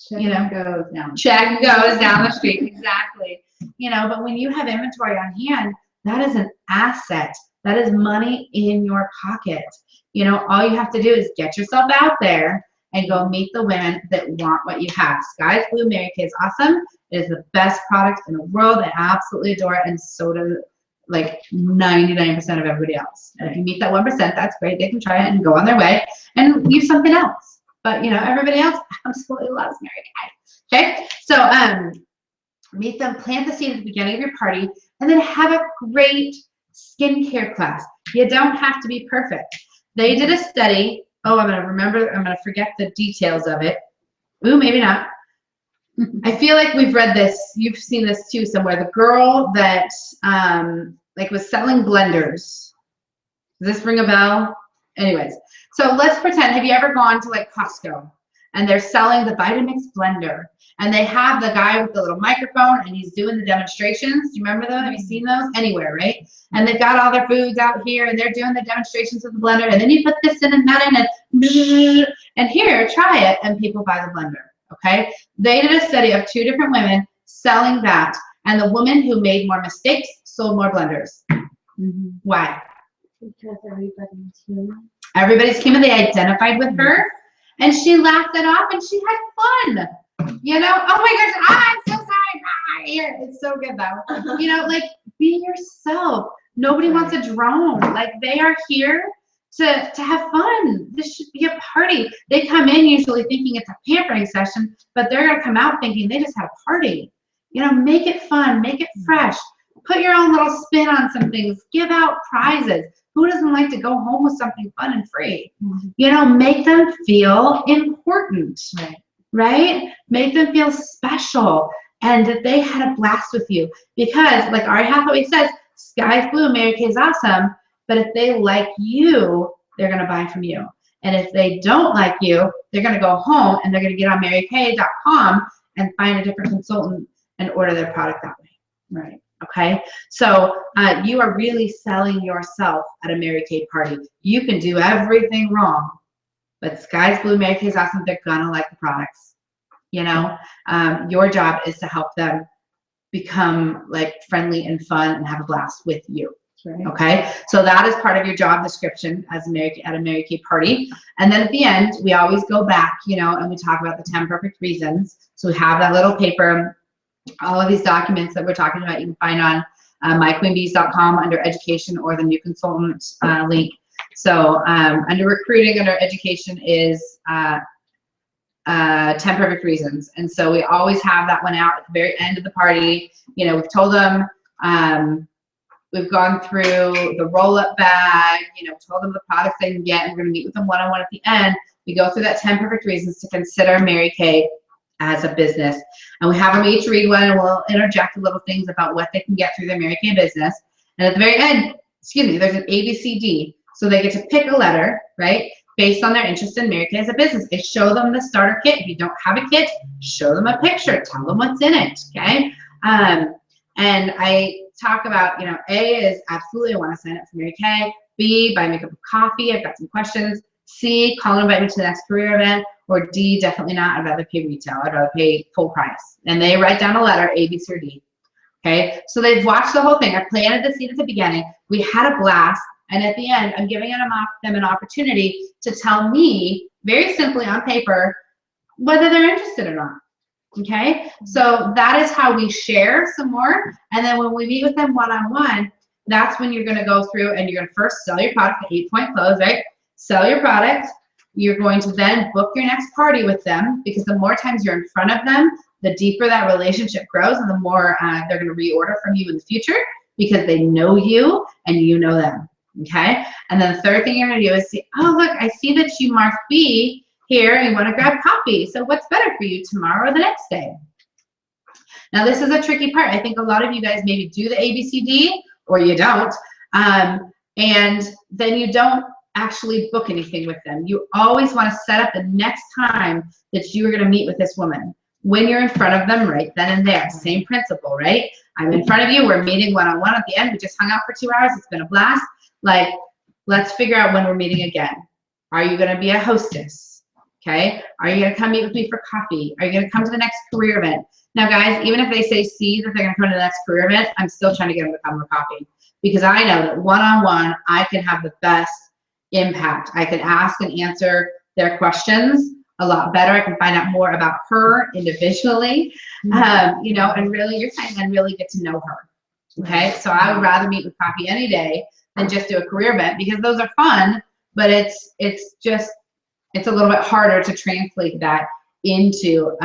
Check You know, goes down. check goes down the street. Exactly. You know, but when you have inventory on hand, that is an asset. That is money in your pocket. You know, all you have to do is get yourself out there and go meet the women that want what you have. Sky's Blue Mary Kay is awesome. It is the best product in the world. I absolutely adore it, and so do like 99% of everybody else. And if you meet that 1%, that's great. They can try it and go on their way and use something else. But you know, everybody else absolutely loves Mary Kay. Okay, so meet them, plant the seed at the beginning of your party, and then have a great skincare class. You don't have to be perfect. They did a study. Oh, I'm gonna forget the details of it. Ooh, maybe not. I feel like we've read this. You've seen this too somewhere. The girl that like was selling blenders. Does this ring a bell? Anyways, so let's pretend, have you ever gone to like Costco and they're selling the Vitamix blender and they have the guy with the little microphone and he's doing the demonstrations? Do you remember those? Have you seen those? Anywhere, right? And they've got all their foods out here and they're doing the demonstrations with the blender, and then you put this in and that in and here, try it, and people buy the blender, okay? They did a study of 2 different women selling that, and the woman who made more mistakes sold more blenders. Why? Because everybody's human. Everybody's human. They identified with her, and she laughed it off, and she had fun. You know, oh my gosh, I'm so sorry. Here, it's so good though. You know, like, be yourself. Nobody wants a drone. Like, they are here to have fun. This should be a party. They come in usually thinking it's a pampering session, but they're gonna come out thinking they just had a party. You know, make it fun, make it fresh. Put your own little spin on some things. Give out prizes. Who doesn't like to go home with something fun and free? You know, make them feel important, right? Make them feel special and that they had a blast with you. Because, like Ari Hathaway says, sky's blue, Mary Kay is awesome, but if they like you, they're going to buy from you. And if they don't like you, they're going to go home and they're going to get on marykay.com and find a different consultant and order their product that way. Right. Okay, so you are really selling yourself at a Mary Kay party. You can do everything wrong, but sky's blue, Mary Kay is awesome. They're gonna like the products. You know, your job is to help them become like friendly and fun and have a blast with you. Right. Okay, so that is part of your job description as a at a Mary Kay party. And then at the end, we always go back, you know, and we talk about the 10 perfect reasons. So we have that little paper. All of these documents that we're talking about, you can find on myqueenbees.com under education or the new consultant link. So under recruiting, under education is 10 perfect reasons. And so we always have that one out at the very end of the party. You know, we've told them, we've gone through the roll-up bag, you know, told them the products they can get, and we're going to meet with them one-on-one at the end. We go through that 10 perfect reasons to consider Mary Kay as a business, and we have them each read one, and we'll interject little things about what they can get through their Mary Kay business. And at the very end, excuse me, there's an ABCD, so they get to pick a letter, right, based on their interest in Mary Kay as a business. They show them the starter kit. If you don't have a kit, show them a picture, tell them what's in it, okay? And I talk about, you know, A is absolutely I want to sign up for Mary Kay. B, buy me a cup of coffee. I've got some questions. C, call and invite me to the next career event. or D, definitely not. I'd rather pay retail. I'd rather pay full price. And they write down a letter, A, B, C, or D. Okay, so they've watched the whole thing. I planted the seed at the beginning. We had a blast. And at the end, I'm giving them an opportunity to tell me, very simply on paper, whether they're interested or not. Okay, so that is how we share some more. And then when we meet with them one-on-one, that's when you're going to go through and you're going to first sell your product, the 8-point close, right? Sell your product. You're going to then book your next party with them, because the more times you're in front of them, the deeper that relationship grows, and the more they're going to reorder from you in the future, because they know you and you know them. Okay, and then the third thing you're going to do is say, oh, look, I see that you marked B here and you want to grab coffee. So what's better for you, tomorrow or the next day? Now, this is a tricky part. I think a lot of you guys maybe do the ABCD or you don't. And then you don't actually book anything with them. You always want to set up the next time that you are going to meet with this woman. When you're in front of them, right then and there. Same principle, right? I'm in front of you. We're meeting one-on-one at the end. We just hung out for 2 hours. It's been a blast. Like, let's figure out when we're meeting again. Are you going to be a hostess? Okay. Are you going to come meet with me for coffee? Are you going to come to the next career event? Now, guys, even if they say C, that they're going to come to the next career event, I'm still trying to get them to come for coffee, because I know that one-on-one, I can have the best impact. I can ask and answer their questions a lot better. I can find out more about her individually, you know, and really you're trying to really get to know her. Okay. So I would rather meet with coffee any day than just do a career event, because those are fun, but it's a little bit harder to translate that into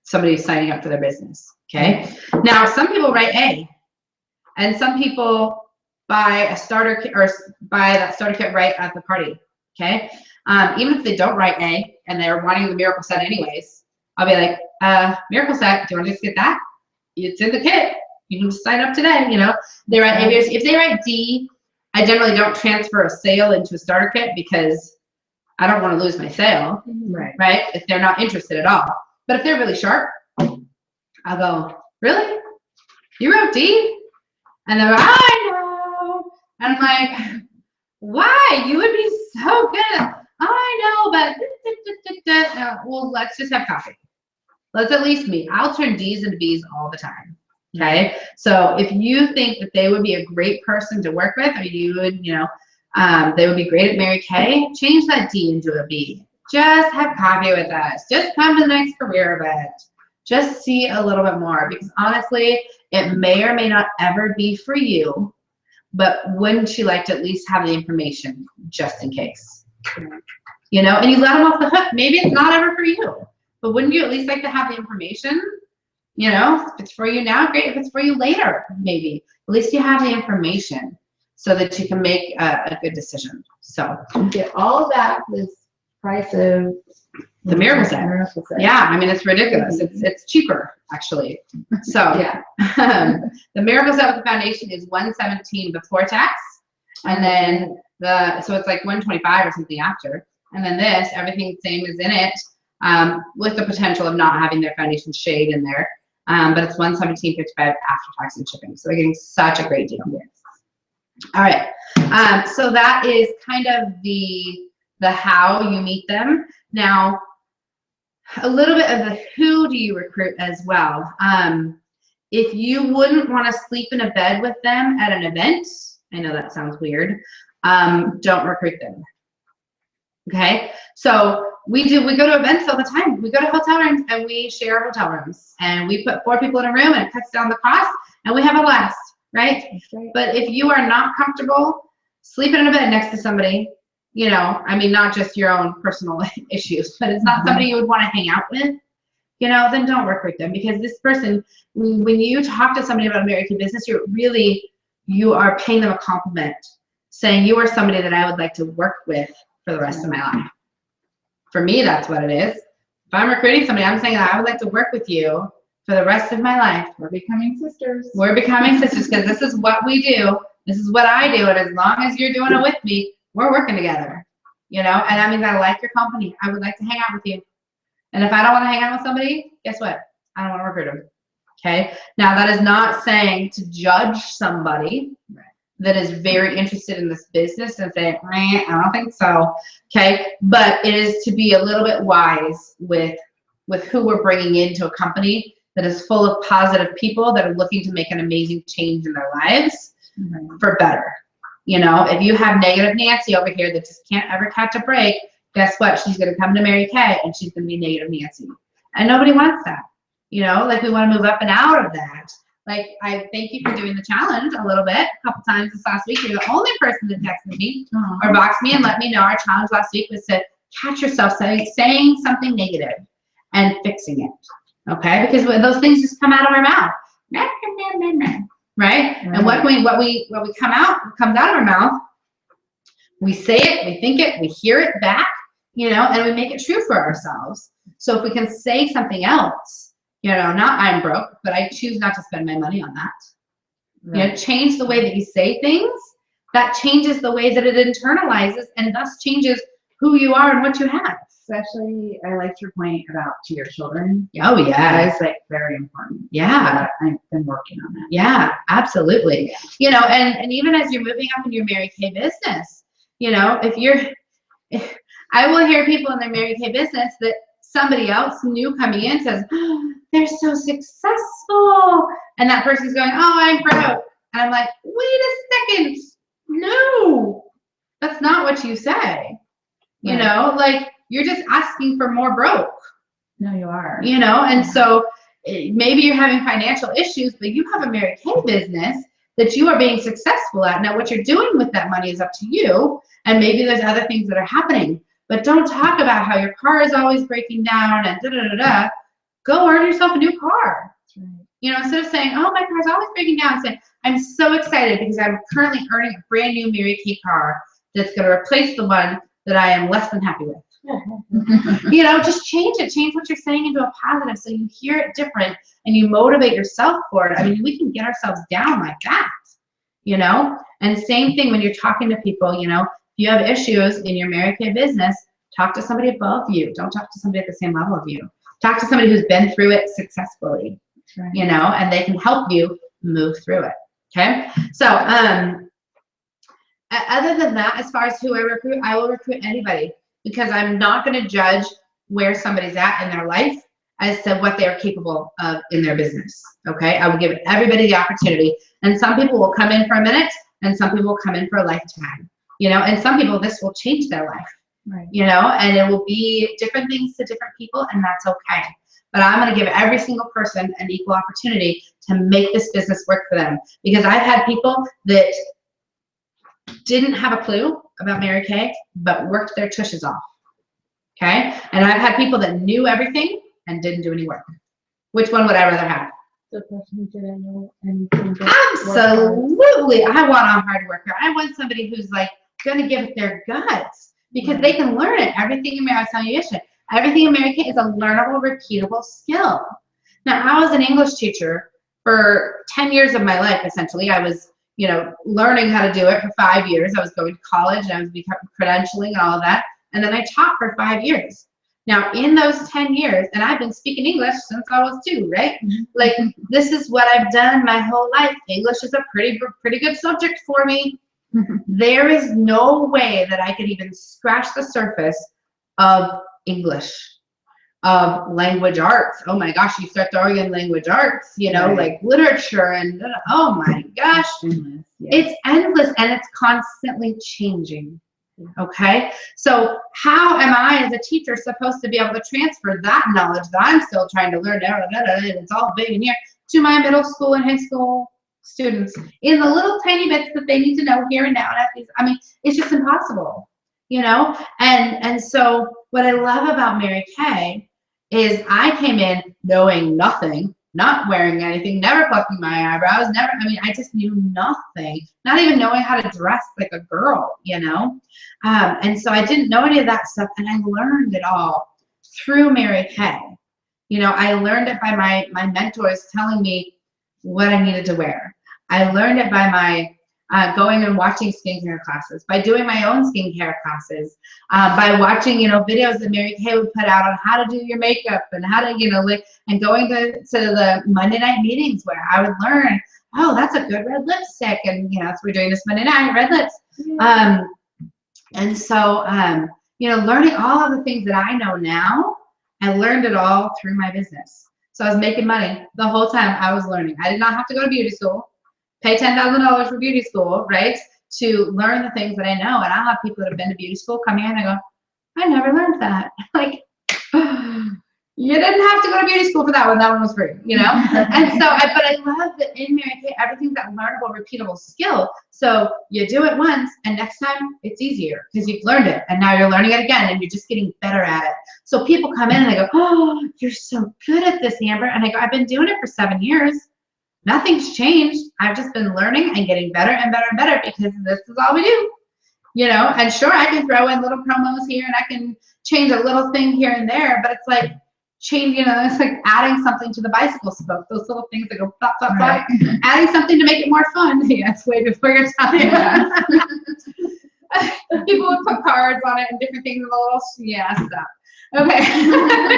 somebody signing up for their business. Okay. Now, some people write A, and some people buy a starter kit or buy that starter kit right at the party. Okay. Even if they don't write A and they're wanting the miracle set anyways, I'll be like, miracle set, do you want to just get that? It's in the kit. You can just sign up today. You know, they write A. If they write D, I generally don't transfer a sale into a starter kit, because I don't want to lose my sale, right? If they're not interested at all. But if they're really sharp, I'll go, really? You wrote D? And they're like, I know. And I'm like, why? You would be so good. I know, but well, let's just have coffee. Let's at least meet. I'll turn D's into B's all the time. Okay. So if you think that they would be a great person to work with, or you would, you know, they would be great at Mary Kay, change that D into a B. Just have coffee with us. Just come to the next career event. Just see a little bit more, because honestly, it may or may not ever be for you, but wouldn't you like to at least have the information just in case? You know, and you let them off the hook. Maybe it's not ever for you, but wouldn't you at least like to have the information? You know, if it's for you now, great. If it's for you later, maybe. At least you have the information so that you can make a good decision. So You get all of that with price of the miracle set. Yeah, I mean, it's ridiculous. It's cheaper, actually. So Yeah. the miracle set with the foundation is $117 before tax, and then so it's like $125 or something after. And then this, everything same is in it, with the potential of not having their foundation shade in there. But it's $117.55 after tax and shipping. So they're getting such a great deal. All right. So that is kind of the how you meet them. Now, a little bit of the who do you recruit as well. If you wouldn't want to sleep in a bed with them at an event, I know that sounds weird, don't recruit them. Okay, so we go to events all the time. We go to hotel rooms and we share hotel rooms, and we put 4 people in a room and it cuts down the cost, and we have a blast, right? But if you are not comfortable sleeping in a bed next to somebody, you know, I mean, not just your own personal issues, but it's not somebody you would want to hang out with, you know, then don't recruit them, because this person, when you talk to somebody about American business, you are paying them a compliment, saying you are somebody that I would like to work with for the rest of my life. For me, that's what it is. If I'm recruiting somebody, I'm saying that I would like to work with you for the rest of my life. We're becoming sisters. We're becoming sisters, because this is what we do. This is what I do. And as long as you're doing it with me, we're working together. You know, and that means I like your company. I would like to hang out with you. And if I don't want to hang out with somebody, guess what? I don't want to recruit them. Okay. Now, that is not saying to judge somebody. that is very interested in this business and say, I don't think so, okay? But it is to be a little bit wise with who we're bringing into a company that is full of positive people that are looking to make an amazing change in their lives for better. You know, if you have negative Nancy over here that just can't ever catch a break, guess what? She's going to come to Mary Kay and she's going to be negative Nancy. And nobody wants that. You know, like we want to move up and out of that. Like, I thank you for doing the challenge a little bit. A couple times this last week, you're the only person that texted me or boxed me and let me know. Our challenge last week was to catch yourself saying something negative and fixing it. Okay? Because those things just come out of our mouth. Right? And what comes out of our mouth, we say it, we think it, we hear it back, you know, and we make it true for ourselves. So if we can say something else, you know, not I'm broke, but I choose not to spend my money on that. Right. You know, change the way that you say things. That changes the way that it internalizes and thus changes who you are and what you have. Especially, I liked your point about to your children. Oh, yeah. That is like very important. Yeah. I've been working on that. Yeah, absolutely. Yeah. You know, and even as you're moving up in your Mary Kay business, you know, I will hear people in their Mary Kay business that somebody else new coming in says, oh, they're so successful. And that person's going, oh, I'm broke. And I'm like, wait a second. No, that's not what you say. Right. You know, like you're just asking for more broke. No, you are. You know, and so maybe you're having financial issues, but you have a Mary Kay business that you are being successful at. Now, what you're doing with that money is up to you. And maybe there's other things that are happening. But don't talk about how your car is always breaking down and da-da-da-da. Go earn yourself a new car. Right. You know, instead of saying, oh, my car's always breaking down, say, I'm so excited because I'm currently earning a brand new Mary Kay car that's going to replace the one that I am less than happy with. You know, just change it. Change what you're saying into a positive so you hear it different and you motivate yourself for it. I mean, we can get ourselves down like that, you know? And same thing when you're talking to people, you know, if you have issues in your Mary Kay business, talk to somebody above you. Don't talk to somebody at the same level of you. Talk to somebody who's been through it successfully, right. You know, and they can help you move through it. Okay. So, other than that, as far as who I recruit, I will recruit anybody because I'm not going to judge where somebody's at in their life as to what they're capable of in their business. Okay. I will give everybody the opportunity. And some people will come in for a minute and some people will come in for a lifetime, you know, and some people, this will change their life. Right. You know, and it will be different things to different people, and that's okay. But I'm going to give every single person an equal opportunity to make this business work for them. Because I've had people that didn't have a clue about Mary Kay, but worked their tushes off. Okay? And I've had people that knew everything and didn't do any work. Which one would I rather have? The person who didn't know anything. Absolutely. I want a hard worker. I want somebody who's like going to give it their guts. Because they can learn it. Everything in Mary, I was telling you yesterday, everything in Mary Kay is a learnable, repeatable skill. Now, I was an English teacher for 10 years of my life, essentially. I was, you know, learning how to do it for 5 years. I was going to college, and I was becoming credentialing and all of that. And then I taught for 5 years. Now, in those 10 years, and I've been speaking English since I was 2, right? Like, this is what I've done my whole life. English is a pretty good subject for me. There is no way that I could even scratch the surface of English, of language arts. Oh my gosh, you start throwing in language arts, you know, right. Like literature and oh my gosh, it's endless and it's constantly changing. Okay, so how am I as a teacher supposed to be able to transfer that knowledge that I'm still trying to learn, and it's all big in here, to my middle school and high school students in the little tiny bits that they need to know here and now? I mean, it's just impossible, you know? And so what I love about Mary Kay is I came in knowing nothing, not wearing anything, never plucking my eyebrows, I just knew nothing, not even knowing how to dress like a girl, you know? And so I didn't know any of that stuff, and I learned it all through Mary Kay. You know, I learned it by my mentors telling me what I needed to wear. I learned it by my going and watching skincare classes, by doing my own skincare classes, by watching, you know, videos that Mary Kay would put out on how to do your makeup and how to, you know, like, and going to the Monday night meetings where I would learn oh, that's a good red lipstick. And, you know, so we're doing this Monday night, red lips. Yeah. And so, you know, learning all of the things that I know now, I learned it all through my business. So I was making money the whole time I was learning. I did not have to go to beauty school, pay $10,000 for beauty school, right? To learn the things that I know. And I'll have people that have been to beauty school come here and I go, I never learned that. Like, you didn't have to go to beauty school for that one. That one was free, you know? And so, but I love that in Mary Kay, everything's that learnable, repeatable skill. So you do it once and next time it's easier because you've learned it and now you're learning it again and you're just getting better at it. So people come in and they go, oh, you're so good at this, Amber. And I go, I've been doing it for 7 years. Nothing's changed. I've just been learning and getting better and better and better because this is all we do. You know, and sure, I can throw in little promos here and I can change a little thing here and there, but it's like changing, you know, it's like adding something to the bicycle spoke, those little things that go flop, flop, flop, adding something to make it more fun. Yeah, it's way before your time. Yeah. People would put cards on it and different things and a little, yeah, stuff. Okay.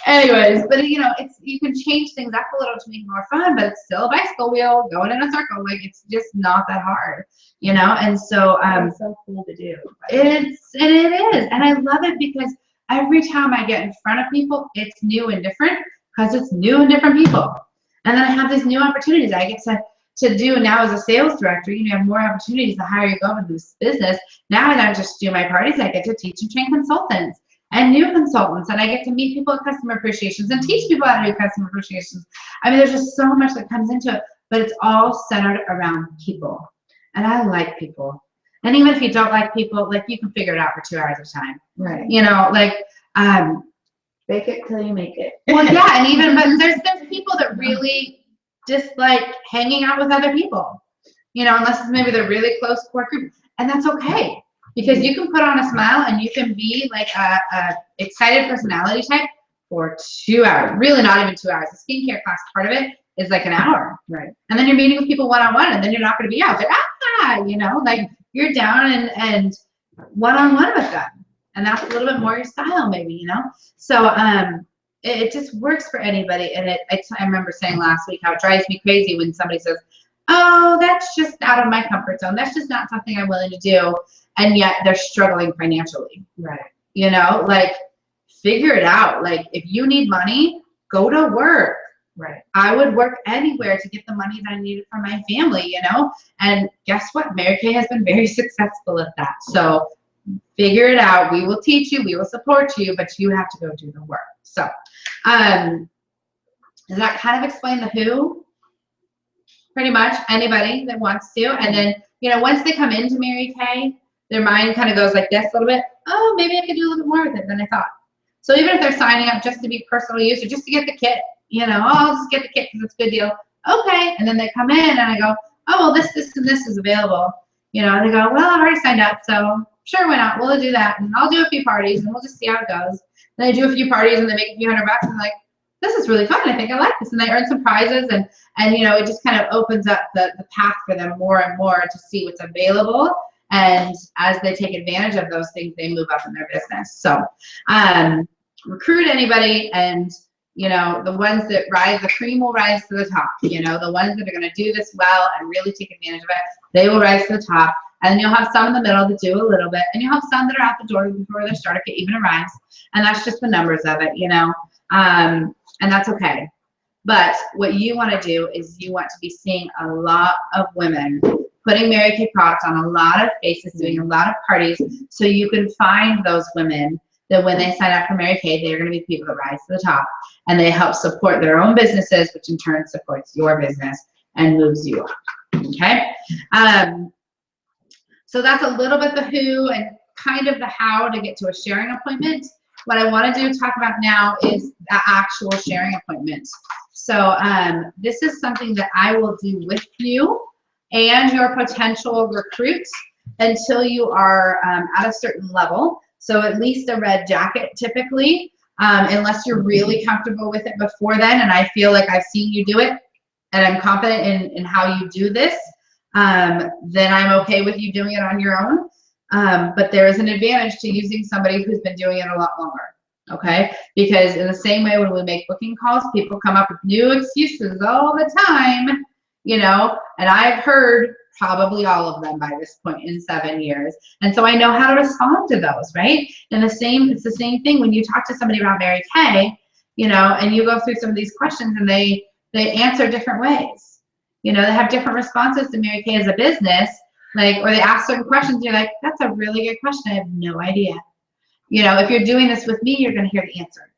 Anyways, but you know, it's, you can change things up a little to make it more fun, but it's still a bicycle wheel going in a circle. Like, it's just not that hard, you know? And so, It's so cool to do. it is, and I love it because every time I get in front of people, it's new and different because it's new and different people. And then I have these new opportunities I get to do now as a sales director. You know, have more opportunities the higher you go in this business. Now I don't just do my parties, I get to teach and train consultants and new consultants, and I get to meet people at customer appreciations and teach people how to do customer appreciations. I mean, there's just so much that comes into it, but it's all centered around people. And I like people. And even if you don't like people, like, you can figure it out for 2 hours at a time. Right. You know, like, Fake it till you make it. well, yeah, and even, but there's people that really dislike hanging out with other people, you know, unless it's maybe they're really close core group, and that's okay. Because you can put on a smile and you can be like a excited personality type for 2 hours. Really not even 2 hours. The skincare class part of it is like an hour. Right. And then you're meeting with people one-on-one and then you're not going to be out there, you know, like you're down and one-on-one with them. And that's a little bit more your style maybe, you know. So it just works for anybody. And I remember saying last week how it drives me crazy when somebody says, oh, that's just out of my comfort zone. That's just not something I'm willing to do. And yet they're struggling financially. Right. You know, like, figure it out. Like, if you need money, go to work. Right. I would work anywhere to get the money that I needed for my family, you know? And guess what? Mary Kay has been very successful at that. So figure it out. We will teach you. We will support you, but you have to go do the work. So does that kind of explain the who? Pretty much anybody that wants to. And then, you know, once they come into Mary Kay, their mind kind of goes like this a little bit. Oh, maybe I could do a little bit more with it than I thought. So even if they're signing up just to be personal use or just to get the kit, you know, oh, I'll just get the kit because it's a good deal. Okay. And then they come in and I go, oh, well, this, and this is available. You know, and they go, well, I've already signed up. So sure, why not? We'll do that. And I'll do a few parties and we'll just see how it goes. Then they do a few parties and they make a few $100 and they're like, this is really fun. I think I like this. And they earn some prizes and you know, it just kind of opens up the path for them more and more to see what's available. And as they take advantage of those things, they move up in their business. So recruit anybody, and you know, the ones that rise, the cream will rise to the top. You know, the ones that are going to do this well and really take advantage of it, they will rise to the top. And you'll have some in the middle that do a little bit, and you'll have some that are out the door before their starter kit even arrives. And that's just the numbers of it, you know, and that's okay. But what you want to do is you want to be seeing a lot of women putting Mary Kay products on a lot of faces, doing a lot of parties, so you can find those women that when they sign up for Mary Kay, they're going to be people that rise to the top, and they help support their own businesses, which in turn supports your business and moves you up. Okay. So that's a little bit the who and kind of the how to get to a sharing appointment. What I want to talk about now is the actual sharing appointment. So this is something that I will do with you and your potential recruits until you are at a certain level. So at least a red jacket typically, unless you're really comfortable with it before then, and I feel like I've seen you do it and I'm confident in how you do this, then I'm okay with you doing it on your own. But there is an advantage to using somebody who's been doing it a lot longer, okay? Because in the same way when we make booking calls, people come up with new excuses all the time you know, and I've heard probably all of them by this point in 7 years. And so I know how to respond to those, right? And it's the same thing when you talk to somebody about Mary Kay, you know, and you go through some of these questions and they answer different ways. You know, they have different responses to Mary Kay as a business, like, or they ask certain questions, and you're like, that's a really good question. I have no idea. You know, if you're doing this with me, you're going to hear the answer.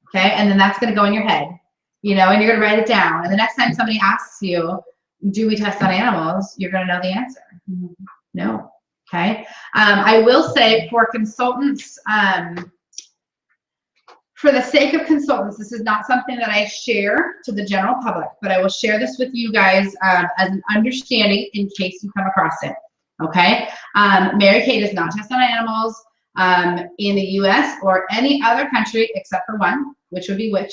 Okay. And then that's going to go in your head, you know, and you're going to write it down. And the next time somebody asks you, do we test on animals? You're going to know the answer. No. Okay. I will say for consultants, for the sake of consultants, this is not something that I share to the general public, but I will share this with you guys as an understanding in case you come across it. Okay. Mary Kay does not test on animals in the US or any other country except for one, which would be which?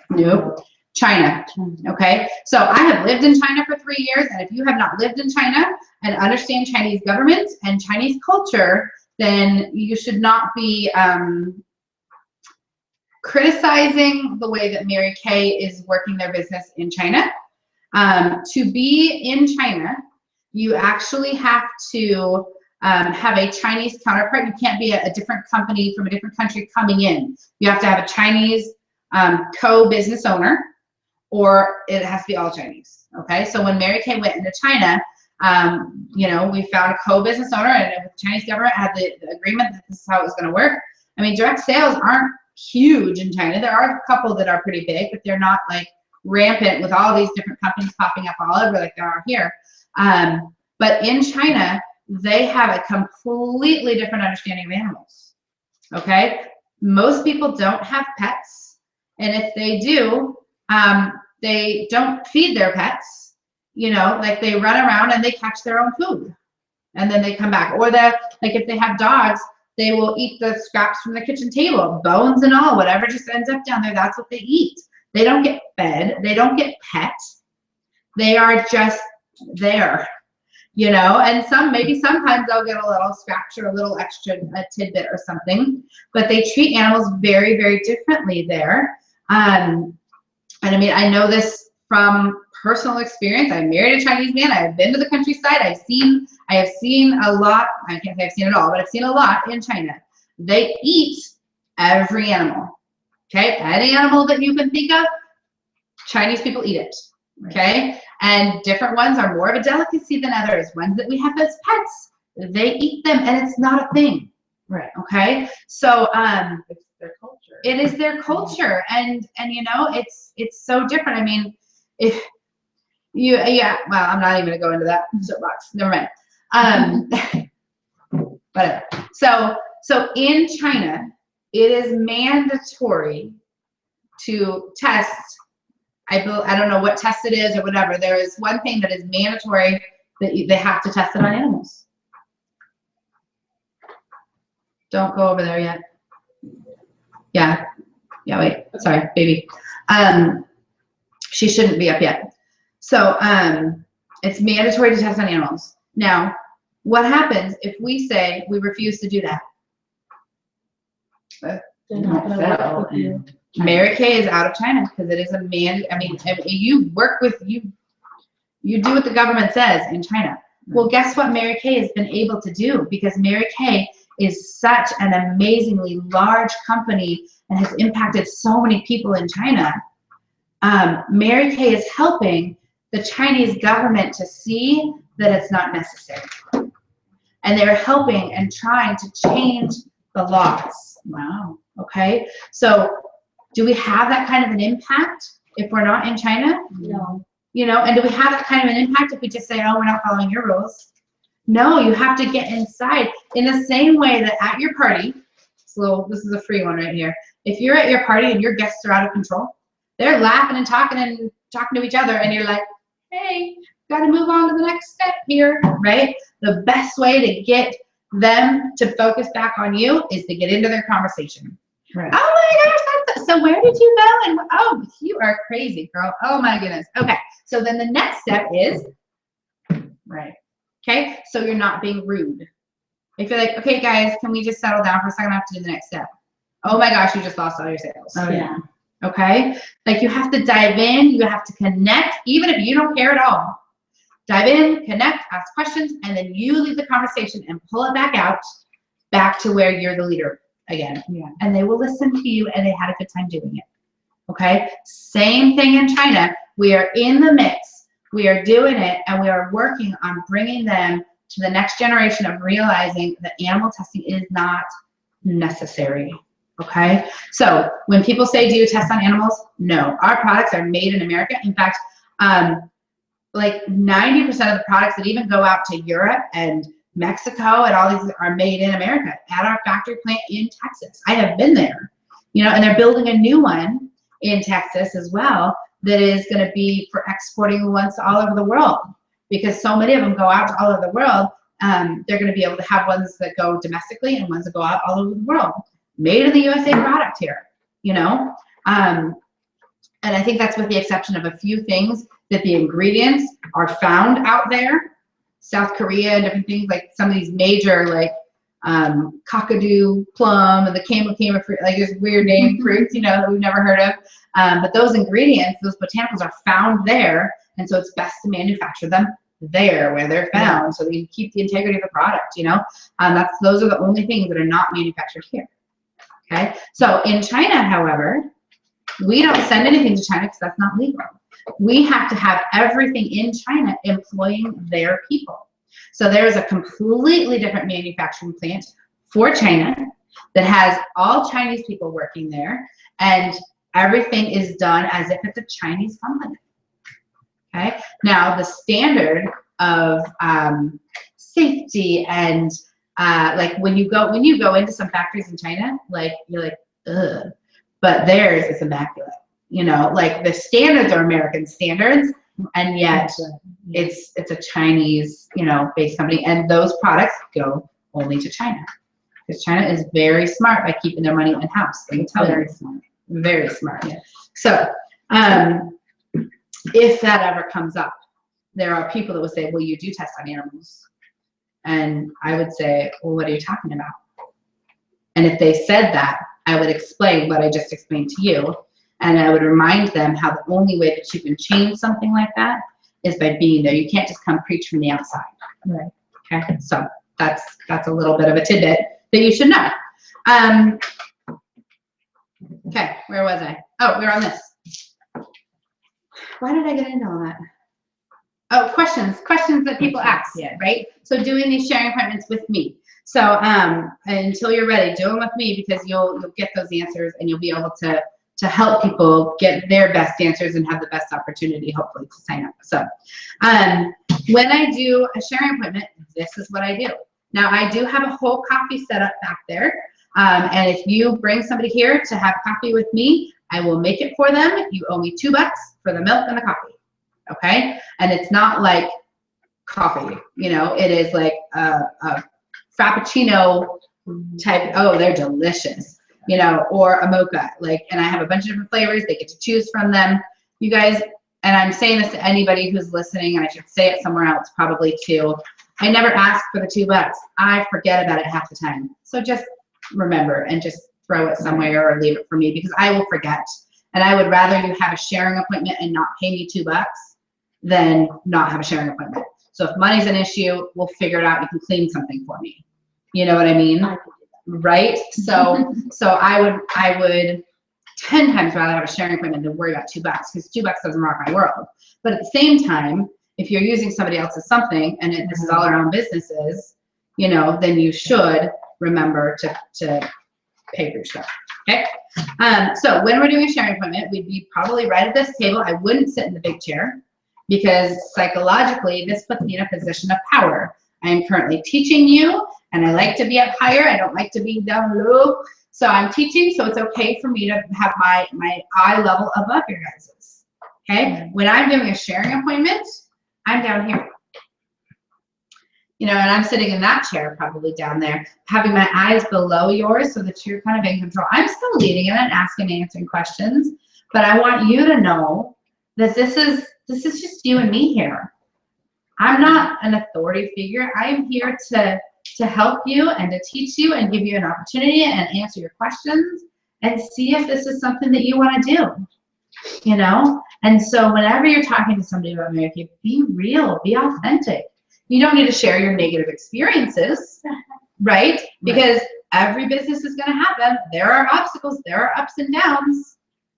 Nope. China. Okay. So I have lived in China for 3 years, and if you have not lived in China and understand Chinese government and Chinese culture, then you should not be criticizing the way that Mary Kay is working their business in China. To be in China, you actually have to have a Chinese counterpart. You can't be a different company from a different country coming in. You have to have a Chinese co-business owner, or it has to be all Chinese. Okay, so when Mary Kay went into China, you know, we found a co-business owner, and the Chinese government had the agreement that this is how it was going to work. I mean, direct sales aren't huge in China. There are a couple that are pretty big, but they're not like rampant with all these different companies popping up all over like there are here. But in China, they have a completely different understanding of animals. Okay, most people don't have pets, and if they do, they don't feed their pets. You know, like they run around and they catch their own food, and then they come back. Or like if they have dogs, they will eat the scraps from the kitchen table, bones and all, whatever just ends up down there. That's what they eat. They don't get fed. They don't get pet. They are just there. You know, and maybe sometimes they'll get a little scratch or a little extra tidbit or something, but they treat animals very, very differently there. And I mean, I know this from personal experience. I married a Chinese man. I've been to the countryside. I have seen a lot. I can't say I've seen it all, but I've seen a lot in China. They eat every animal. Okay, any animal that you can think of, Chinese people eat it. Okay, and different ones are more of a delicacy than others. Ones that we have as pets, they eat them, and it's not a thing. Right. Okay, so It's their culture. it is their culture, and you know, it's so different. I mean, if you, yeah, well, I'm not even gonna go into that soapbox. Never mind. Whatever. So in China, it is mandatory to test. I don't know what test it is or whatever. There is one thing that is mandatory that they have to test it on animals. Don't go over there yet. Yeah. Yeah, wait. Sorry, baby. She shouldn't be up yet. So it's mandatory to test on animals. Now, what happens if we say we refuse to do that? They're not gonna work with you. Mary Kay is out of China because it is a I mean, you work with, you do what the government says in China. Well, guess what Mary Kay has been able to do, because Mary Kay is such an amazingly large company and has impacted so many people in China. Mary Kay is helping the Chinese government to see that it's not necessary. And they're helping and trying to change the laws. Wow. Okay. So do we have that kind of an impact if we're not in China? No. You know, and do we have that kind of an impact if we just say, oh, we're not following your rules? No, you have to get inside. In the same way that at your party, so this is a free one right here. If you're at your party and your guests are out of control, they're laughing and talking to each other, and you're like, hey, got to move on to the next step here, right? The best way to get them to focus back on you is to get into their conversation. Right. Oh my gosh, so where did you go? And oh, you are crazy, girl. Oh my goodness. Okay, so then the next step is, Right. okay, so you're not being rude. If you're like, okay, guys, can we just settle down for a second? I have to do the next step. Oh my gosh, you just lost all your sales. Oh, yeah. okay? Like you have to dive in, you have to connect, even if you don't care at all. Dive in, connect, ask questions, and then you lead the conversation and pull it back out, back to where you're the leader again. Yeah. And they will listen to you, and they had a good time doing it. Okay? Same thing in China. We are in the mix. We are doing it, and we are working on bringing them to the next generation of realizing that animal testing is not necessary. Okay? So when people say, do you test on animals? No. Our products are made in America. In fact, like 90% of the products that even go out to Europe and Mexico and all these are made in America at our factory plant in Texas. I have been there, you know, and they're building a new one in Texas as well that is going to be for exporting the ones all over the world, because so many of them go out to all over the world. They're going to be able to have ones that go domestically and ones that go out all over the world. Made in the USA product here, you know. And I think that's with the exception of a few things that the ingredients are found out there, South Korea and different things, like some of these major, like cockadoo plum and the cama fruit, like there's weird name fruits, you know, that we've never heard of. But those ingredients, those botanicals are found there, and so it's best to manufacture them there where they're found, so that you keep the integrity of the product, you know. Those are the only things that are not manufactured here. Okay, so in China, however, we don't send anything to China because that's not legal. We have to have everything in China employing their people. So there is a completely different manufacturing plant for China that has all Chinese people working there, and everything is done as if it's a Chinese company. Okay. Now the standard of safety and like when you go into some factories in China, like you're like, ugh, but theirs is immaculate. You know, like the standards are American standards, and yet it's a Chinese, you know, based company, and those products go only to China, because China is very smart by keeping their money in house. Very smart. Very smart. Yeah. So if that ever comes up, there are people that will say, well, you do test on animals. And I would say, well, what are you talking about? And if they said that, I would explain what I just explained to you. And I would remind them how the only way that you can change something like that is by being there. You can't just come preach from the outside. Right. Okay. So that's a little bit of a tidbit that you should know. Okay, where was I? Oh, we're on this. Why did I get into all that? Oh, questions that people ask, yeah. Right? So doing these sharing appointments with me. So until you're ready, do them with me, because you'll get those answers, and you'll be able to help people get their best answers and have the best opportunity, hopefully, to sign up. So when I do a sharing appointment, this is what I do. Now, I do have a whole coffee set up back there. And if you bring somebody here to have coffee with me, I will make it for them. You owe me $2 for the milk and the coffee. Okay? And it's not like coffee, you know, it is like a frappuccino type. Oh, they're delicious, you know, or a mocha, like, and I have a bunch of different flavors. They get to choose from them. You guys, and I'm saying this to anybody who's listening, and I should say it somewhere else probably too. I never ask for the $2. I forget about it half the time. So just remember and just throw it somewhere or leave it for me, because I will forget. And I would rather you have a sharing appointment and not pay me $2 than not have a sharing appointment. So if money's an issue, we'll figure it out. You can clean something for me. You know what I mean? Right? So I would 10 times rather have a sharing appointment than worry about $2, because $2 doesn't rock my world. But at the same time, if you're using somebody else's something, and this is all our own businesses, you know, then you should remember to pay for your stuff. Okay. So when we're doing a sharing appointment, we'd be probably right at this table. I wouldn't sit in the big chair, because psychologically this puts me in a position of power. I am currently teaching you, and I like to be up higher. I don't like to be down low. So I'm teaching, so it's okay for me to have my eye level above your guys's. Okay. When I'm doing a sharing appointment, I'm down here. You know, and I'm sitting in that chair, probably down there, having my eyes below yours so that you're kind of in control. I'm still leading it and asking and answering questions, but I want you to know that this is just you and me here. I'm not an authority figure. I'm here to help you and to teach you and give you an opportunity and answer your questions and see if this is something that you want to do, you know? And so whenever you're talking to somebody about Mary Kay, be real, be authentic. You don't need to share your negative experiences, right? Because every business is going to have them. There are obstacles, there are ups and downs,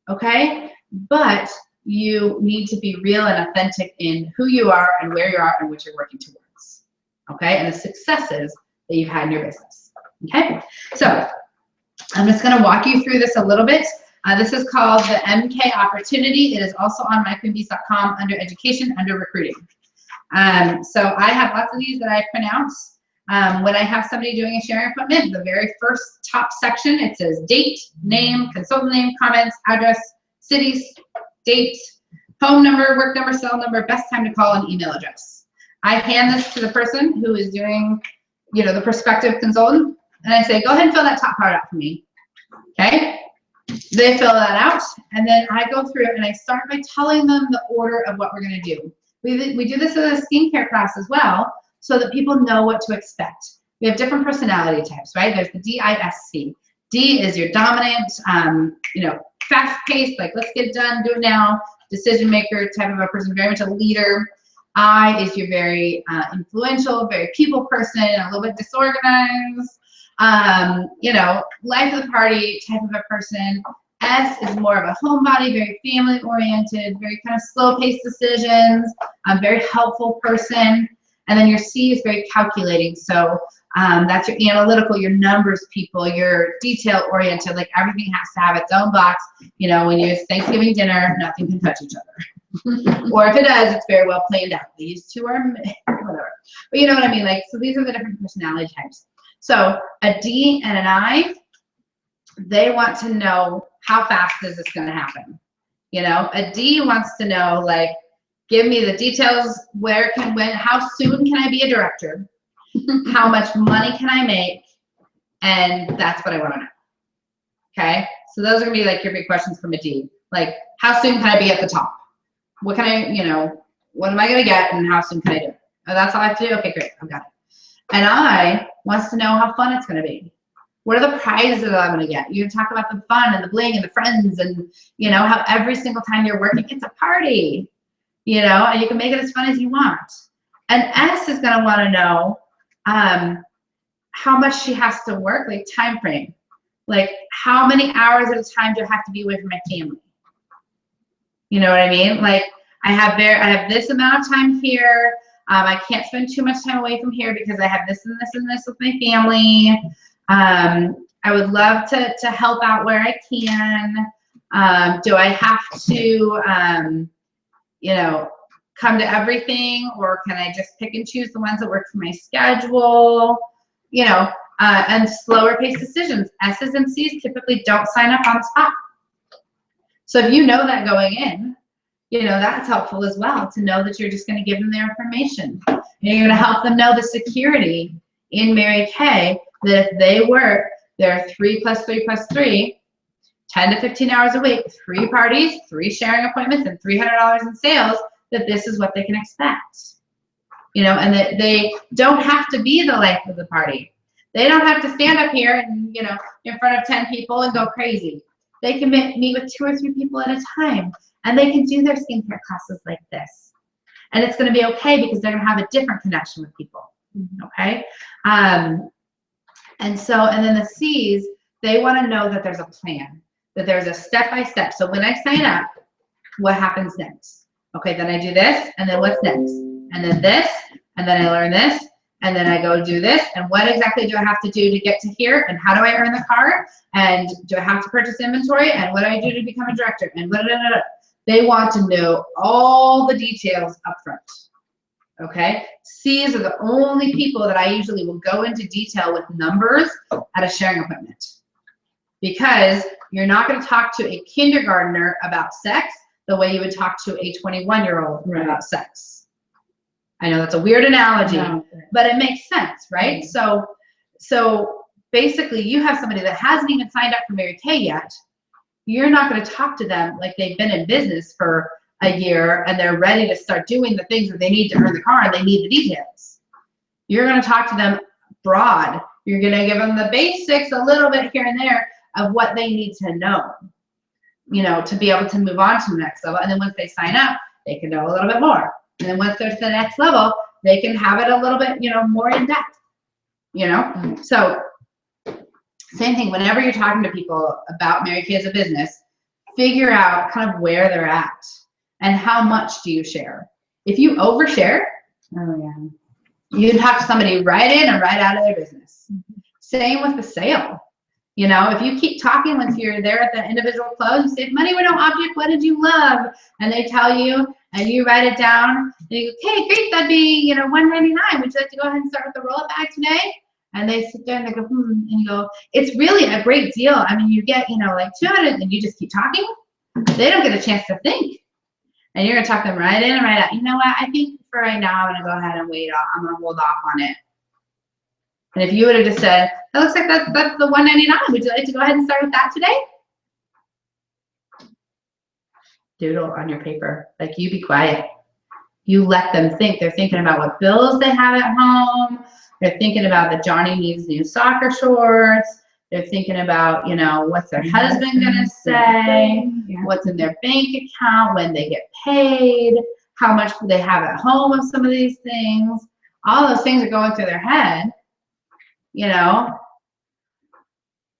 okay? But you need to be real and authentic in who you are and where you are and what you're working towards, okay? And the successes that you've had in your business, okay? So I'm just going to walk you through this a little bit. This is called the MK Opportunity. It is also on myqueenbees.com under education, under recruiting. So I have lots of these that I print out. When I have somebody doing a sharing appointment, the very first top section, it says date, name, consultant name, comments, address, cities, date, home number, work number, cell number, best time to call, and email address. I hand this to the person who is doing, you know, the prospective consultant, and I say, go ahead and fill that top part out for me, okay? They fill that out, and then I go through it, and I start by telling them the order of what we're gonna do. We do this in a skincare class as well, so that people know what to expect. We have different personality types, right? There's the DISC. D is your dominant, you know, fast-paced, like let's get it done, do it now, decision maker type of a person, very much a leader. I is your very influential, very people person, a little bit disorganized, you know, life of the party type of a person. S is more of a homebody, very family oriented, very kind of slow-paced decisions, a very helpful person. And then your C is very calculating. So that's your analytical, your numbers people, your detail oriented, like everything has to have its own box. You know, when you Thanksgiving dinner, nothing can touch each other. Or if it does, it's very well planned out. These two are whatever. But you know what I mean? Like, so these are the different personality types. So a D and an I, they want to know how fast is this going to happen. You know, a D wants to know, like, give me the details, when, how soon can I be a director? How much money can I make? And that's what I want to know. Okay? So those are going to be like your big questions from a D. Like, how soon can I be at the top? What can I, you know, what am I going to get and how soon can I do it? Oh, that's all I have to do? Okay, great. I've got it. And I wants to know how fun it's going to be. What are the prizes that I'm going to get? You talk about the fun and the bling and the friends and, you know, how every single time you're working, it's a party. You know, and you can make it as fun as you want. And S is going to want to know how much she has to work, like time frame. Like, how many hours at a time do I have to be away from my family? You know what I mean? Like, I have this amount of time here. I can't spend too much time away from here because I have this and this and this with my family. I would love to help out where I can. Do I have to, you know, come to everything, or can I just pick and choose the ones that work for my schedule? You know, and slower paced decisions. S's and C's typically don't sign up on the spot. So if you know that going in, you know, that's helpful as well, to know that you're just going to give them their information. And you're going to help them know the security in Mary Kay, that if they work their 3 + 3 + 3, 10 to 15 hours a week, 3 parties, 3 sharing appointments, and $300 in sales, that this is what they can expect. You know, and that they don't have to be the life of the party. They don't have to stand up here and, you know, in front of 10 people and go crazy. They can meet with 2 or 3 people at a time, and they can do their skincare classes like this. And it's going to be okay because they're going to have a different connection with people. Okay? And then the C's, they want to know that there's a plan, that there's a step-by-step. So when I sign up, what happens next? Okay, then I do this, and then what's next? And then this, and then I learn this, and then I go do this, and what exactly do I have to do to get to here, and how do I earn the card, and do I have to purchase inventory, and what do I do to become a director, and blah, blah, blah, blah. They want to know all the details up front. Okay? C's are the only people that I usually will go into detail with numbers at a sharing appointment. Because you're not going to talk to a kindergartner about sex the way you would talk to a 21-year-old about sex. I know that's a weird analogy, but it makes sense, right? So basically, you have somebody that hasn't even signed up for Mary Kay yet. You're not going to talk to them like they've been in business for a year and they're ready to start doing the things that they need to earn the car and they need the details. You're going to talk to them broad. You're going to give them the basics a little bit here and there, of what they need to know, you know, to be able to move on to the next level. And then once they sign up, they can know a little bit more. And then once they're to the next level, they can have it a little bit, you know, more in depth, you know? So same thing, whenever you're talking to people about Mary Kay as a business, figure out kind of where they're at and how much do you share. If you overshare, Oh, yeah. you'd have somebody right in and right out of their business. Same with the sale. You know, if you keep talking once you're there at the individual close, you say, money were no object, what did you love? And they tell you, and you write it down, and you go, okay, great, that'd be, you know, $199. Would you like to go ahead and start with the roll-up bag today? And they sit there and they go, and you go, it's really a great deal. I mean, you get, you know, like 200 and you just keep talking. They don't get a chance to think. And you're gonna talk them right in and right out. You know what, I think for right now, I'm gonna go ahead and wait off. I'm gonna hold off on it. And if you would have just said, that looks like that's the $199. Would you like to go ahead and start with that today? Doodle on your paper. Like, you be quiet. You let them think. They're thinking about what bills they have at home. They're thinking about that Johnny needs new soccer shorts. They're thinking about, you know, what's their husband gonna say, what's in their bank account, when they get paid, how much they have at home of some of these things. All those things are going through their head, you know.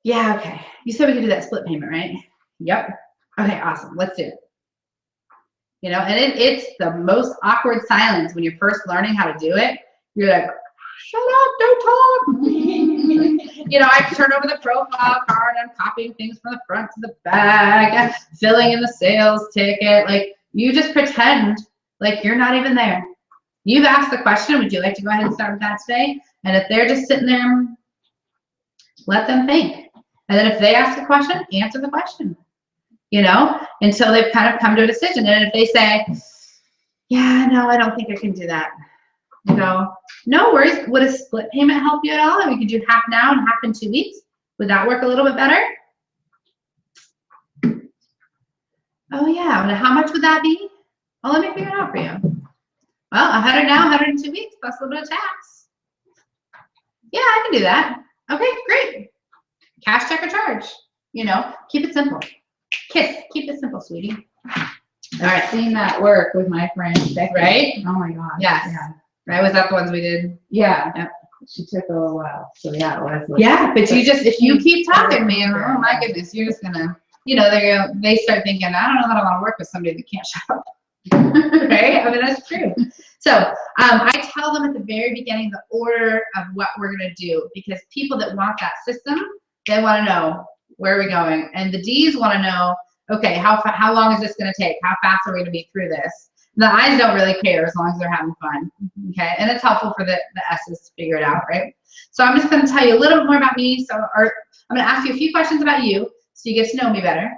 Yeah, okay. You said we could do that split payment, right? Yep. Okay, awesome. Let's do it. You know, and it's the most awkward silence when you're first learning how to do it. You're like, shut up, don't talk. You know, I turn over the profile card, I'm copying things from the front to the back, filling in the sales ticket. Like, you just pretend like you're not even there. You've asked the question, would you like to go ahead and start with that today? And if they're just sitting there, let them think. And then if they ask a question, answer the question, you know, until they've kind of come to a decision. And if they say, yeah, no, I don't think I can do that, you know, no worries. Would a split payment help you at all? And we could do half now and half in 2 weeks. Would that work a little bit better? Oh yeah, and how much would that be? Well, let me figure it out for you. Well, 100 now, 100 in 2 weeks, plus a little bit of tax. Yeah, I can do that. Okay, great. Cash, check, or charge. You know, keep it simple. Kiss, keep it simple, sweetie. All right. I've seen that work with my friend Becky. Right? Oh my gosh. Yes. Yeah. Right, was that the ones we did? Yeah. Yep. She took a little while. So yeah, it was. Yeah, but you just, if you keep talking, man, oh my goodness, you're just gonna, you know, they start thinking, I don't know that I want to work with somebody that can't shut up. Right? I mean, that's true. So I tell them at the very beginning the order of what we're gonna do, because people that want that system, they want to know, where are we going? And the D's want to know, okay, how long is this gonna take? How fast are we gonna be through this? The I's don't really care as long as they're having fun, okay? And it's helpful for the S's to figure it out, right? So I'm just gonna tell you a little bit more about me. So I'm gonna ask you a few questions about you so you get to know me better.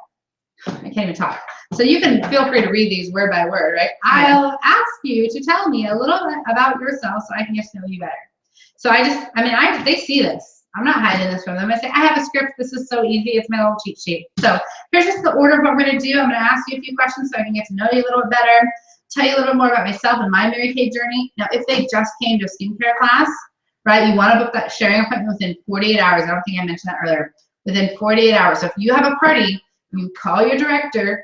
I can't even talk. So you can feel free to read these word by word, right? I'll ask you to tell me a little bit about yourself so I can get to know you better. So they see this. I'm not hiding this from them. I say, I have a script. This is so easy. It's my little cheat sheet. So here's just the order of what we're gonna do. I'm gonna ask you a few questions so I can get to know you a little bit better, tell you a little bit more about myself and my Mary Kay journey. Now, if they just came to a skincare class, right, you wanna book that sharing appointment within 48 hours. I don't think I mentioned that earlier. Within 48 hours. So if you have a party, you call your director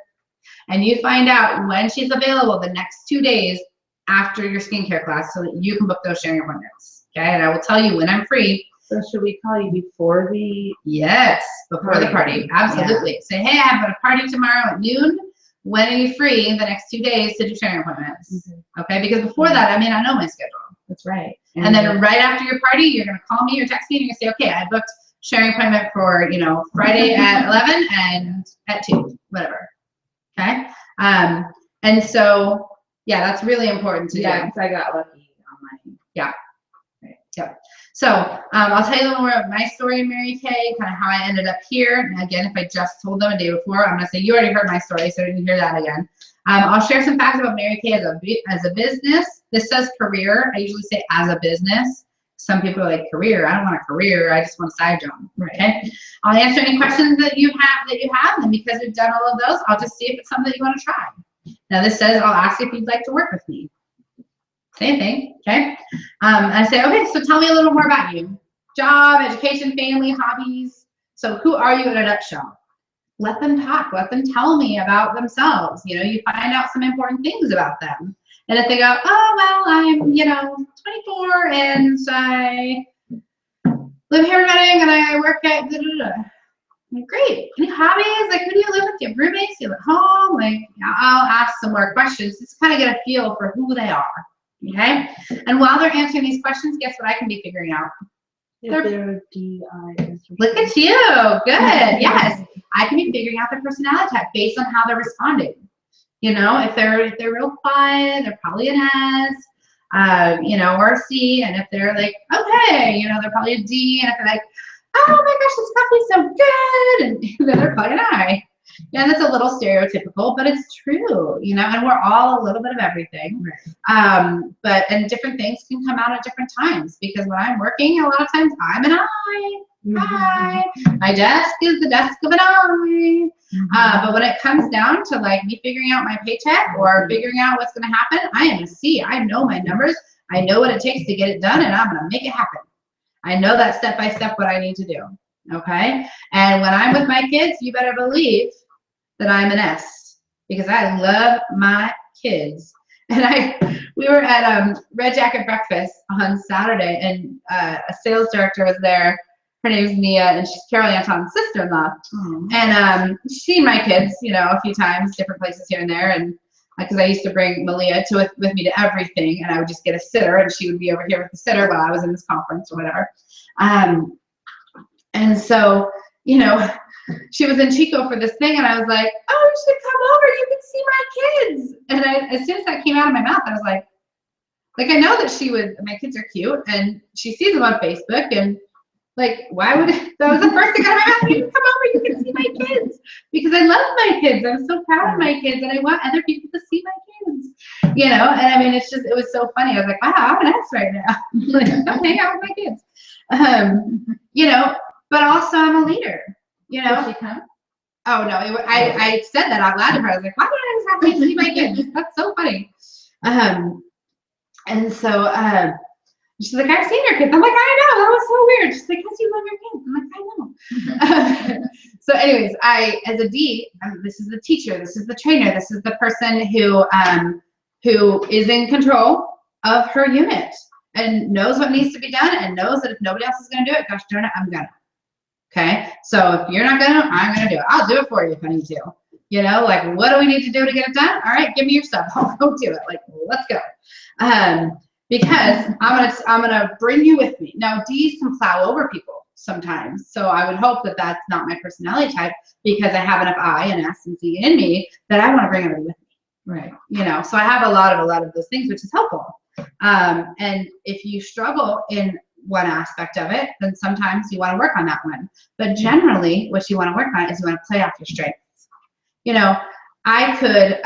and you find out when she's available the next 2 days after your skincare class so that you can book those sharing appointments, okay? And I will tell you when I'm free. So should we call you before the? Yes, before the party, absolutely. Yeah. Say, hey, I have a party tomorrow at noon. When are you free in the next 2 days to do sharing appointments? Okay, because before that, I may not know my schedule. That's right. And then right after your party, you're gonna call me or text me and you're gonna say, okay, I booked sharing appointment for, you know, Friday at 11 and at 2, whatever. Okay. And so, yeah, that's really important to do. Yeah, because I got lucky on mine. Yeah. Right. Yep. So I'll tell you a little more about my story in Mary Kay, kind of how I ended up here. And again, if I just told them a day before, I'm gonna say you already heard my story, so you can hear that again. I'll share some facts about Mary Kay as a business. This says career. I usually say as a business. Some people are like, career? I don't want a career. I just want a side job. Right. Okay. I'll answer any questions that you have, and because we've done all of those, I'll just see if it's something that you want to try. Now this says I'll ask if you'd like to work with me. Same thing. Okay. I say, okay, so tell me a little more about you. Job, education, family, hobbies. So who are you in a nutshell? Let them talk. Let them tell me about themselves. You know, you find out some important things about them. And if they go, oh, well, I'm, 24 and I live here in Reading and I work at da, da, da. Like, great. Any hobbies? Like, who do you live with? Do you have roommates? Do you live at home? Like, I'll ask some more questions just to kind of get a feel for who they are. Okay? And while they're answering these questions, guess what I can be figuring out? If they're DI. Look at you. Good. Yes. I can be figuring out their personality type based on how they're responding. You know, if they're real quiet, they're probably an S, or a C. And if they're like, okay, they're probably a D. And if they're like, oh my gosh, this coffee's so good, and then they're probably an I. Yeah, that's a little stereotypical, but it's true, and we're all a little bit of everything. Right. And different things can come out at different times, because when I'm working, a lot of times I'm an I. Hi. My desk is the desk of an I. But when it comes down to like me figuring out my paycheck or figuring out what's going to happen, I am a C. I know my numbers. I know what it takes to get it done, and I'm going to make it happen. I know that step by step what I need to do. Okay? And when I'm with my kids, you better believe that I'm an S, because I love my kids. And we were at Red Jacket Breakfast on Saturday, and a sales director was there. Her name's Mia, and she's Carol Anton's sister-in-law. And she's seen my kids, a few times, different places here and there. And because I used to bring Malia with me to everything, and I would just get a sitter, and she would be over here with the sitter while I was in this conference or whatever. And so, she was in Chico for this thing, and I was like, oh, you should come over. You can see my kids. And as soon as that came out of my mouth, I was like, I know that my kids are cute, and she sees them on Facebook, and like, why would, that was the first thing out of my mouth. You come over, you can see my kids. Because I love my kids. I'm so proud of my kids, and I want other people to see my kids. And I mean, it was so funny. I was like, wow, I'm an S right now. Like, I'm hanging out with my kids. But also I'm a leader. Did she come? Oh, no, I said that out loud to her. I was like, why would I just have to see my kids? That's so funny. And so, she's like, I've seen your kids. I'm like, I know, that was so weird. She's like, because you love your kids. I'm like, I know. So anyways, as a D, this is the teacher, this is the trainer, this is the person who is in control of her unit and knows what needs to be done and knows that if nobody else is going to do it, gosh darn it, I'm going to. Okay? So if you're not going to, I'm going to do it. I'll do it for you if I need to. Like, what do we need to do to get it done? All right, give me your stuff. I'll go do it. Like, let's go. Because I'm gonna bring you with me. Now, D's can plow over people sometimes, so I would hope that that's not my personality type, because I have enough I and S and C in me that I want to bring everybody with me. Right. So I have a lot of those things, which is helpful. And if you struggle in one aspect of it, then sometimes you want to work on that one. But generally, what you want to work on is you want to play off your strengths. I could,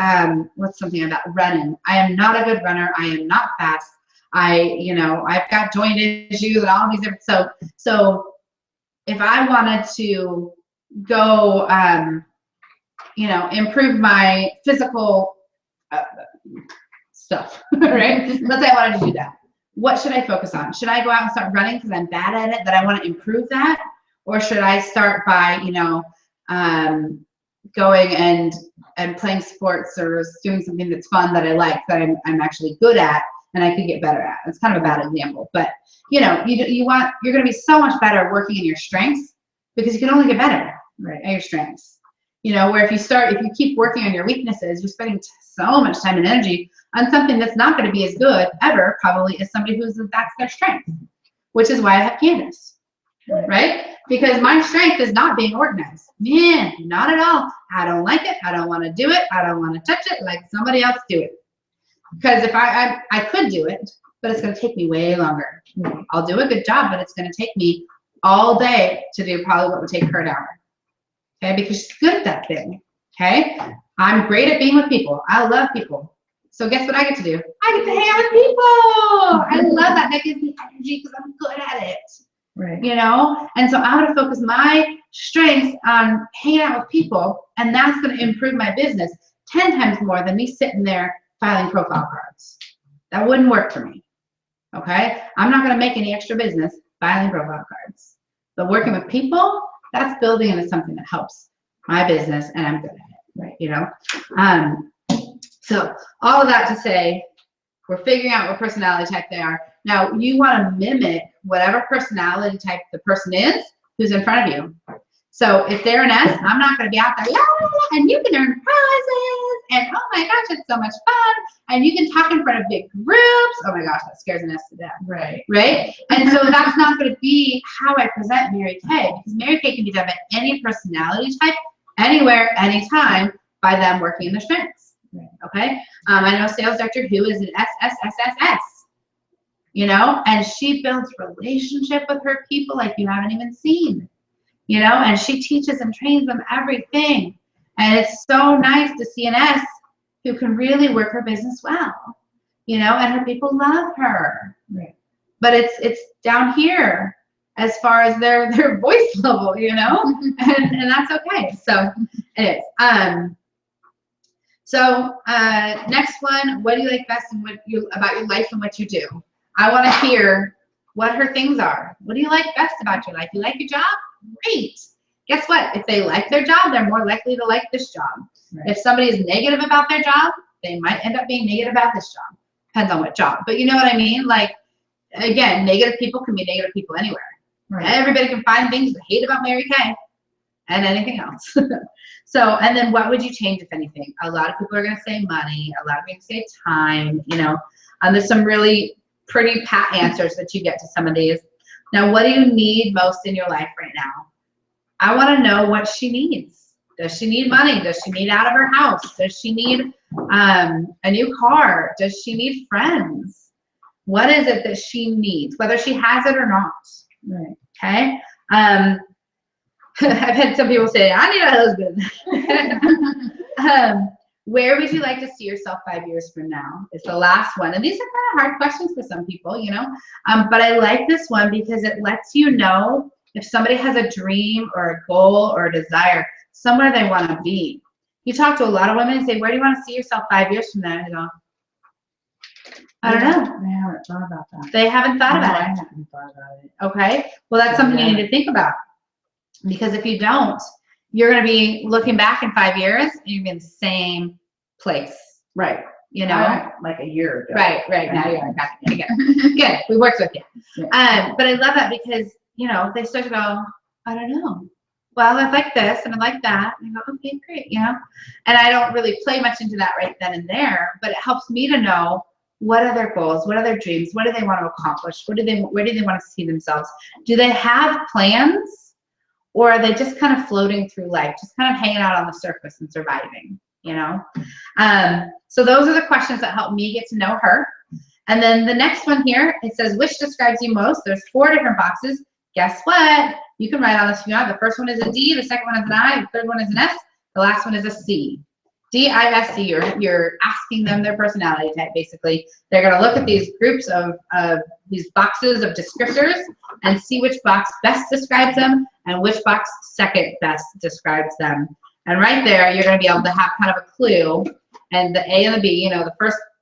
what's something about running? I am not a good runner. I am not fast. I've got joint issues and all these different, so if I wanted to go, improve my physical stuff, right? Let's say I wanted to do that. What should I focus on? Should I go out and start running because I'm bad at it, that I want to improve that? Or should I start by, going and playing sports or doing something that's fun that I like, that I'm actually good at and I could get better at? It's kind of a bad example, but you're going to be so much better working in your strengths, because you can only get better at your strengths. Where if you keep working on your weaknesses, you're spending so much time and energy on something that's not going to be as good ever, probably, as somebody that's their strength, which is why I have Candace, right? Because my strength is not being organized. Man, not at all. I don't like it. I don't want to do it. I don't want to touch it. Like somebody else do it. Because if I could do it, but it's going to take me way longer. I'll do a good job, but it's going to take me all day to do probably what would take her an hour. Okay, because she's good at that thing. Okay, I'm great at being with people. I love people. So guess what I get to do? I get to hang out with people. I love that. That gives me energy because I'm good at it. Right. And so I'm going to focus my strengths on hanging out with people, and that's going to improve my business 10 times more than me sitting there filing profile cards. That wouldn't work for me. Okay? I'm not going to make any extra business filing profile cards. But working with people, that's building into something that helps my business and I'm good at it, right? You know? So all of that to say, we're figuring out what personality type they are. Now, you want to mimic whatever personality type the person is who's in front of you. So if they're an S, I'm not going to be out there, and you can earn prizes, and oh my gosh, it's so much fun, and you can talk in front of big groups. Oh my gosh, that scares an S to death. Right. Right? And so that's not going to be how I present Mary Kay, because Mary Kay can be done by any personality type, anywhere, anytime, by them working in their strengths. Right. Okay? I know a sales director who is an SSSSS, you know, and she builds relationship with her people like you haven't even seen, you know, and she teaches and trains them everything. And it's so nice to see an S who can really work her business well, you know, and her people love her. Right. But it's down here as far as their voice level, you know, and that's okay. So it is. So next one, what do you like best and about your life and what you do? I want to hear what her things are. What do you like best about your life? You like your job? Great. Guess what? If they like their job, they're more likely to like this job. Right. If somebody is negative about their job, they might end up being negative about this job. Depends on what job. But you know what I mean? Like, again, negative people can be negative people anywhere. Right. Everybody can find things to hate about Mary Kay and anything else. So, and then what would you change, if anything? A lot of people are going to say money. A lot of people say time, you know. There's some really pretty pat answers that you get to some of these. Now, what do you need most in your life right now? I want to know what she needs. Does she need money? Does she need out of her house? Does she need a new car? Does she need friends? What is it that she needs, whether she has it or not? Right. Okay. I've had some people say, I need a husband. Where would you like to see yourself 5 years from now? It's the last one. And these are kind of hard questions for some people, you know. But I like this one because it lets you know if somebody has a dream or a goal or a desire, somewhere they want to be. You talk to a lot of women and say, where do you want to see yourself 5 years from now? And they go, I don't know. They haven't thought about that. They haven't thought about I it. haven't thought about it. Okay. Well, that's something you need to think about. Because if you don't, you're going to be looking back in 5 years and you're in the same place. Right. You know? Like a year ago. Right. Now you're back again. Good. We worked with you. Yeah. But I love that because, you know, they start to go, I don't know. Well, I like this and I like that. And I go, okay, great, you know? And I don't really play much into that right then and there, but it helps me to know what are their goals, what are their dreams, what do they want to accomplish, where do they want to see themselves? Do they have plans, or are they just kind of floating through life, just kind of hanging out on the surface and surviving, you know? So those are the questions that help me get to know her. And then the next one here, it says, which describes you most? There's 4 different boxes. Guess what? You can write on this if you want. The first one is a D, the second one is an I, the third one is an S, the last one is a C. D-I-S-C, you're asking them their personality type, basically. They're gonna look at these groups of these boxes of descriptors and see which box best describes them and which box second best describes them. And right there, you're gonna be able to have kind of a clue, and the A and the B, you know, the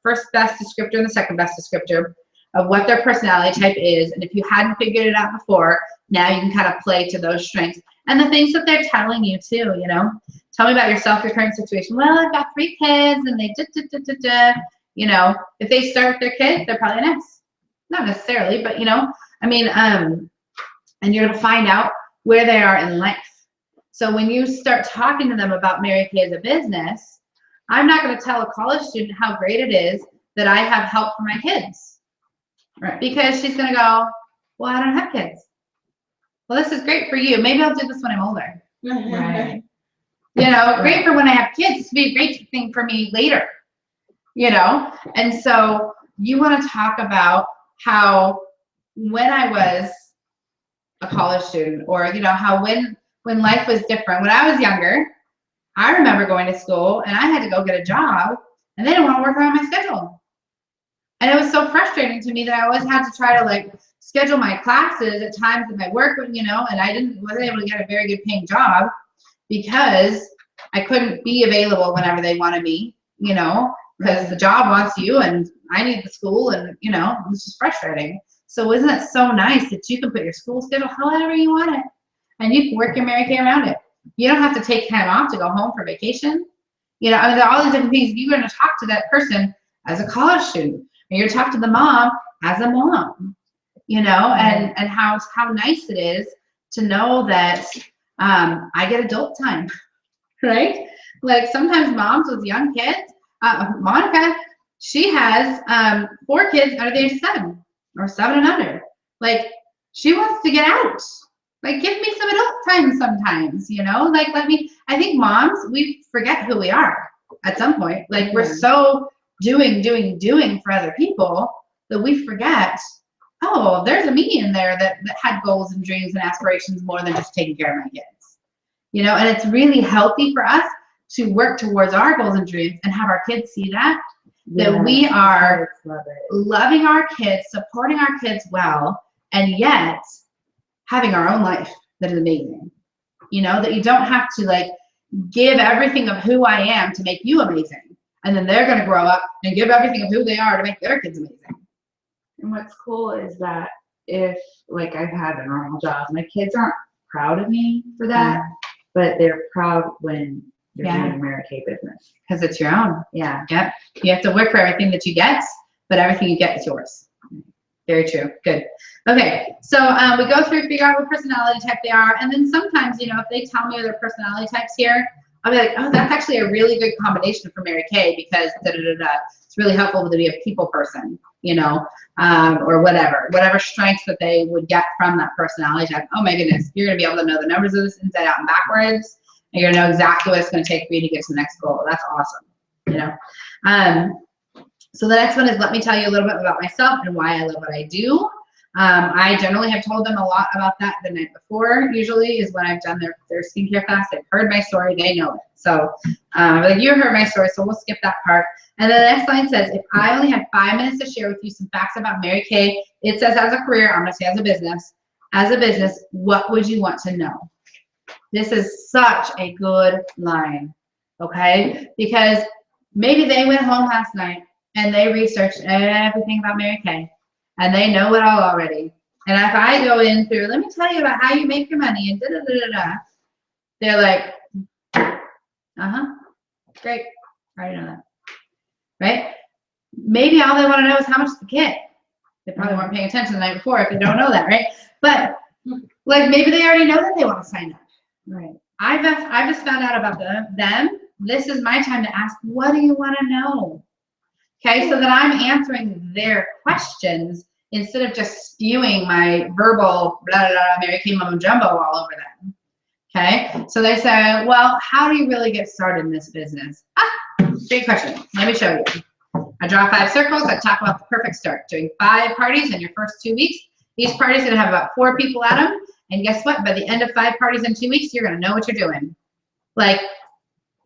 first best descriptor and the second best descriptor of what their personality type is. And if you hadn't figured it out before, now you can kind of play to those strengths and the things that they're telling you too, you know. Tell me about yourself, your current situation. Well, I've got 3 kids and they you know, if they start with their kids, they're probably an S. Not necessarily, but you know, I mean, and you're gonna find out where they are in life. So when you start talking to them about Mary Kay as a business, I'm not gonna tell a college student how great it is that I have help for my kids. Right. Because she's gonna go, well, I don't have kids. Well, this is great for you. Maybe I'll do this when I'm older. Right. You know, great for when I have kids. This would be a great thing for me later. You know? And so you want to talk about how when I was a college student, or, you know, how when life was different. When I was younger, I remember going to school and I had to go get a job and they didn't want to work around my schedule. And it was so frustrating to me that I always had to try to like schedule my classes at times that my work, you know, and I wasn't able to get a very good paying job because I couldn't be available whenever they wanted me, you know, because the job wants you and I need the school, and, you know, it's just frustrating. So isn't it so nice that you can put your school schedule however you want it? and you can work your Mary Kay around it. You don't have to take time off to go home for vacation. You know, I mean, there are all these different things. You're going to talk to that person as a college student, or you're talk to the mom as a mom, you know, and how nice it is to know that I get adult time, right? Like sometimes moms with young kids, Monica, she has 4 kids under the age of 7 or 7 and under. Like she wants to get out. Like give me some adult time sometimes, you know, like I think moms, we forget who we are at some point. Like we're so doing for other people that we forget, oh, there's a me in there that had goals and dreams and aspirations more than just taking care of my kids. You know, and it's really healthy for us to work towards our goals and dreams and have our kids see that we are loving our kids, supporting our kids well, and yet having our own life that is amazing. You know, that you don't have to like give everything of who I am to make you amazing. And then they're going to grow up and give everything of who they are to make their kids amazing. And what's cool is that if, like, I've had a normal job, my kids aren't proud of me for that, but they're proud when you're doing Mary Kay business. Because it's your own. Yeah. Yep. You have to work for everything that you get, but everything you get is yours. Very true. Good. Okay. So we go through, figure out what personality type they are. And then sometimes, you know, if they tell me their personality types here, I'll be like, oh, that's actually a really good combination for Mary Kay because it's really helpful to be a people person, you know, or whatever strengths that they would get from that personality type. Oh my goodness, you're going to be able to know the numbers of this inside out and backwards. And you're going to know exactly what it's going to take for you to get to the next goal. That's awesome, you know. So the next one is let me tell you a little bit about myself and why I love what I do. I generally have told them a lot about that the night before, usually is when I've done their skincare class. They've heard my story, they know it. So like you heard my story, so we'll skip that part. And then the next line says, if I only had 5 minutes to share with you some facts about Mary Kay, it says as a career, I'm gonna say as a business, what would you want to know? This is such a good line, okay? Because maybe they went home last night and they researched everything about Mary Kay. And they know it all already. And if I go in through, let me tell you about how you make your money and da-da-da-da-da, they're like, great, I already know that, right? Maybe all they want to know is how much is the kit. They probably weren't paying attention the night before if they don't know that, right? But like maybe they already know that they want to sign up. Right. I've just found out about them. This is my time to ask, what do you want to know? Okay, so that I'm answering their questions instead of just spewing my verbal blah, blah, blah, Mary Kay mumbo jumbo all over them. Okay, so they say, well, how do you really get started in this business? Great question. Let me show you. I draw 5 circles. I talk about the perfect start. Doing 5 parties in your first 2 weeks. Each party's gonna have about 4 people at them. And guess what? By the end of 5 parties in 2 weeks, you're gonna know what you're doing. Like,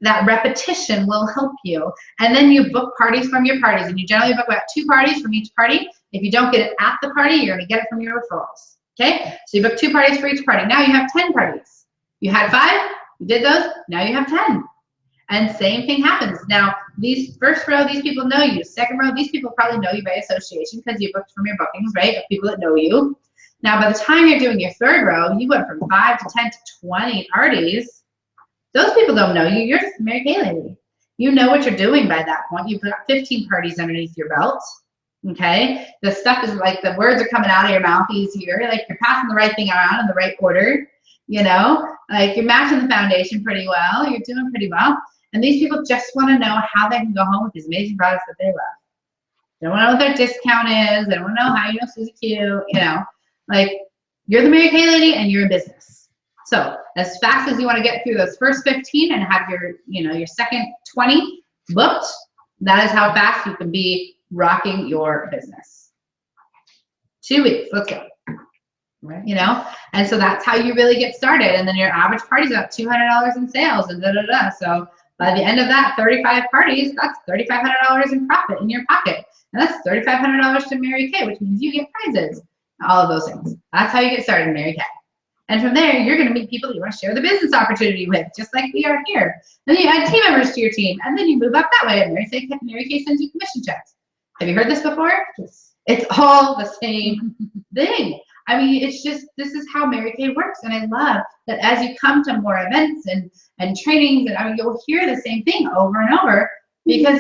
that repetition will help you. And then you book parties from your parties. And you generally book about 2 parties from each party. If you don't get it at the party, you're going to get it from your referrals. Okay? So you book 2 parties for each party. Now you have 10 parties. You had 5, you did those, now you have 10. And same thing happens. Now, these first row, these people know you. Second row, these people probably know you by association because you booked from your bookings, right? Of people that know you. Now, by the time you're doing your 3rd row, you went from 5 to 10 to 20 parties. Those people don't know you. You're just a Mary Kay lady. You know what you're doing by that point. You've got 15 parties underneath your belt. Okay? The stuff is like the words are coming out of your mouth easier. Like you're passing the right thing around in the right order. You know? Like you're matching the foundation pretty well. You're doing pretty well. And these people just want to know how they can go home with these amazing products that they love. They don't want to know what their discount is. They don't want to know how you know Susie Q. You know? Like you're the Mary Kay lady and you're in business. So as fast as you want to get through those first 15 and have your, you know, your second 20 booked, that is how fast you can be rocking your business. 2 weeks, let's go. Right. You know, and so that's how you really get started. And then your average party's about $200 in sales and da-da-da. So by the end of that 35 parties, that's $3,500 in profit in your pocket. And that's $3,500 to Mary Kay, which means you get prizes. All of those things. That's how you get started in Mary Kay. And from there, you're going to meet people you want to share the business opportunity with, just like we are here. Then you add team members to your team, and then you move up that way. And Mary Kay sends you commission checks. Have you heard this before? Yes. It's all the same thing. I mean, it's just, this is how Mary Kay works. And I love that as you come to more events and trainings, and I mean, you'll hear the same thing over and over because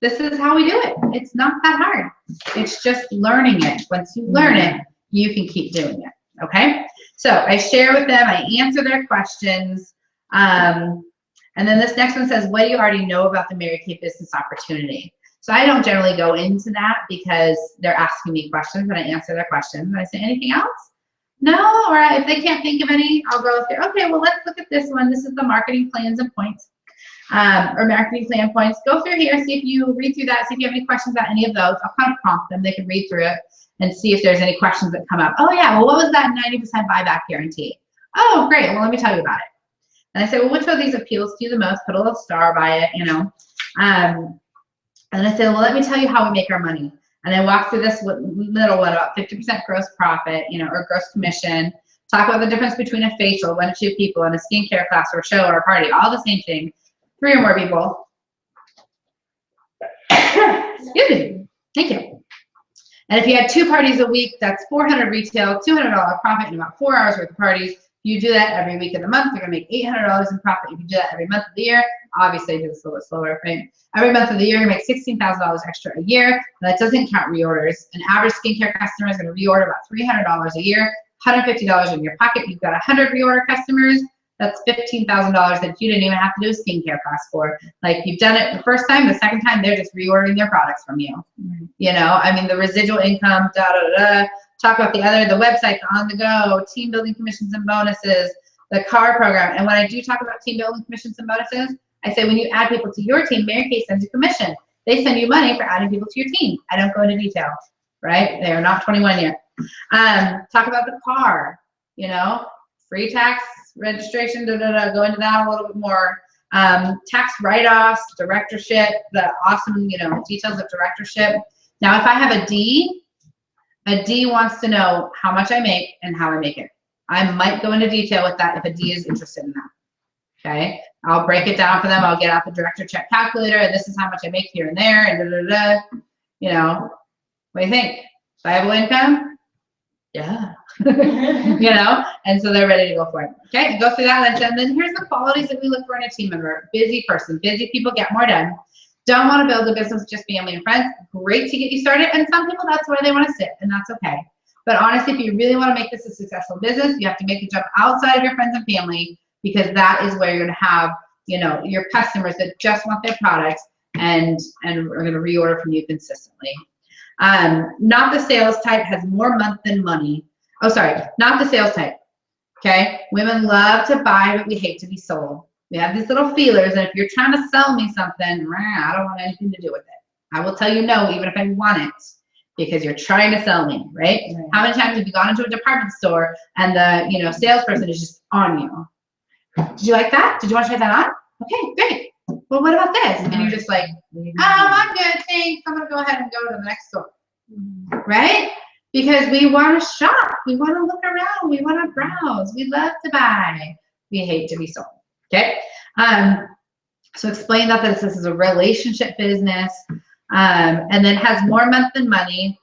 this is how we do it. It's not that hard. It's just learning it. Once you learn it, you can keep doing it. Okay? So I share with them, I answer their questions. And then this next one says, what do you already know about the Mary Kay business opportunity? So I don't generally go into that because they're asking me questions and I answer their questions. And I say, anything else? No, or if they can't think of any, I'll go through, okay, well, let's look at this one. This is the marketing plans and points, or marketing plan points. Go through here, see if you read through that, see if you have any questions about any of those. I'll kind of prompt them. They can read through it and see if there's any questions that come up. Oh yeah, well, what was that 90% buyback guarantee? Oh, great, well, let me tell you about it. And I say, well, which one of these appeals to you the most? Put a little star by it, you know. And I say, well, let me tell you how we make our money. And I walk through this middle one about 50% gross profit, you know, or gross commission. Talk about the difference between a facial, 1 to 2 people, and a skincare class or a show or a party, all the same thing. 3 or more people. Excuse me. Thank you. And if you had 2 parties a week, that's 400 retail, $200 profit in about 4 hours worth of parties. If you do that every week of the month, you're gonna make $800 in profit. If you do that every month of the year, obviously do this a little bit slower, right? Every month of the year, you make $16,000 extra a year. And that doesn't count reorders. An average skincare customer is gonna reorder about $300 a year, $150 in your pocket. You've got 100 reorder customers. That's $15,000 that you didn't even have to do a skincare class for. Like, you've done it the first time, the second time, they're just reordering their products from you. You know, I mean, the residual income, Talk about the website, the on the go, team building commissions and bonuses, the car program. And when I do talk about team building commissions and bonuses, I say when you add people to your team, Mary Kay sends you commission. They send you money for adding people to your team. I don't go into detail, right? They are not 21 yet. Talk about the car, you know, free tax registration, go into that a little bit more. Tax write-offs, directorship, the awesome, you know, details of directorship. Now, if I have a D wants to know how much I make and how I make it. I might go into detail with that if a D is interested in that. Okay, I'll break it down for them. I'll get out the director check calculator, and this is how much I make here and there, and You know, what do you think? Viable income? Yeah. You know, and so they're ready to go for it. Okay, go through that list, and then here's the qualities that we look for in a team member. Busy person. Busy people get more done. Don't want to build a business with just family and friends. Great to get you started, and some people, that's where they want to sit, and that's okay. But honestly, if you really want to make this a successful business, you have to make the jump outside of your friends and family, because that is where you're going to have, you know, your customers that just want their products and are going to reorder from you consistently. Not the sales type, has more month than money. Oh, sorry, not the sales type. Okay, women love to buy, but we hate to be sold. We have these little feelers, and if you're trying to sell me something, I don't want anything to do with it. I will tell you no, even if I want it, because you're trying to sell me, right? How many times have you gone into a department store and the, you know, salesperson is just on you? Did you like that? Did you want to try that on? Okay, great. Well, what about this? And you're just like, I'm good, thanks. I'm gonna go ahead and go to the next store, right? Because we want to shop, we want to look around, we want to browse, we love to buy, we hate to be sold. Okay, so explain that this is a relationship business, and then has more month than money.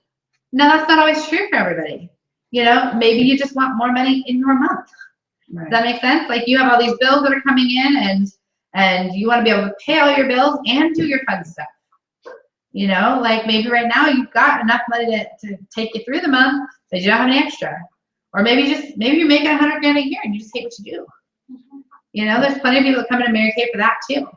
Now, that's not always true for everybody. You know, maybe you just want more money in your month. Right. Does that make sense? Like, you have all these bills that are coming in, and you want to be able to pay all your bills and do your fun stuff. You know, like maybe right now you've got enough money to take you through the month, but you don't have any extra. Or maybe you're making 100 grand a year and you just hate what you do. You know, there's plenty of people that come into Mary Kay for that too.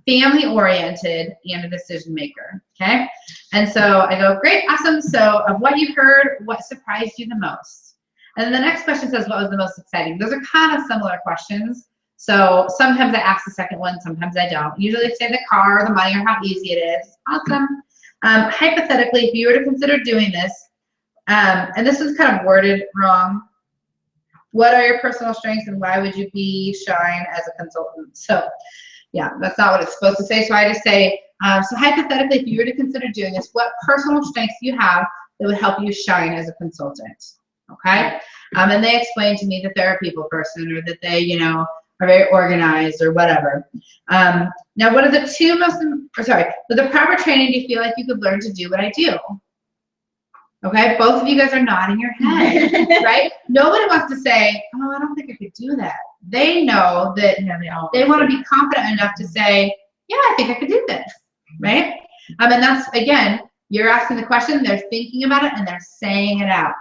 Family oriented and a decision maker. Okay. And so I go, great, awesome. So of what you've heard, what surprised you the most? And then the next question says, what was the most exciting? Those are kind of similar questions. So sometimes I ask the second one, sometimes I don't. Usually say the car, or the money, or how easy it is. Awesome. Hypothetically, if you were to consider doing this, and this is kind of worded wrong, what are your personal strengths and why would you be shine as a consultant? So yeah, that's not what it's supposed to say. So I just say, so hypothetically, if you were to consider doing this, what personal strengths do you have that would help you shine as a consultant? Okay. And they explain to me that they're a people person, or that they, you know, are very organized or whatever. Now, what are the two most, with the proper training, do you feel like you could learn to do what I do? Okay, both of you guys are nodding your head, right? Nobody wants to say, oh, I don't think I could do that. They know that they want to be confident enough to say, yeah, I think I could do this, right? And that's, again, you're asking the question, they're thinking about it, and they're saying it out.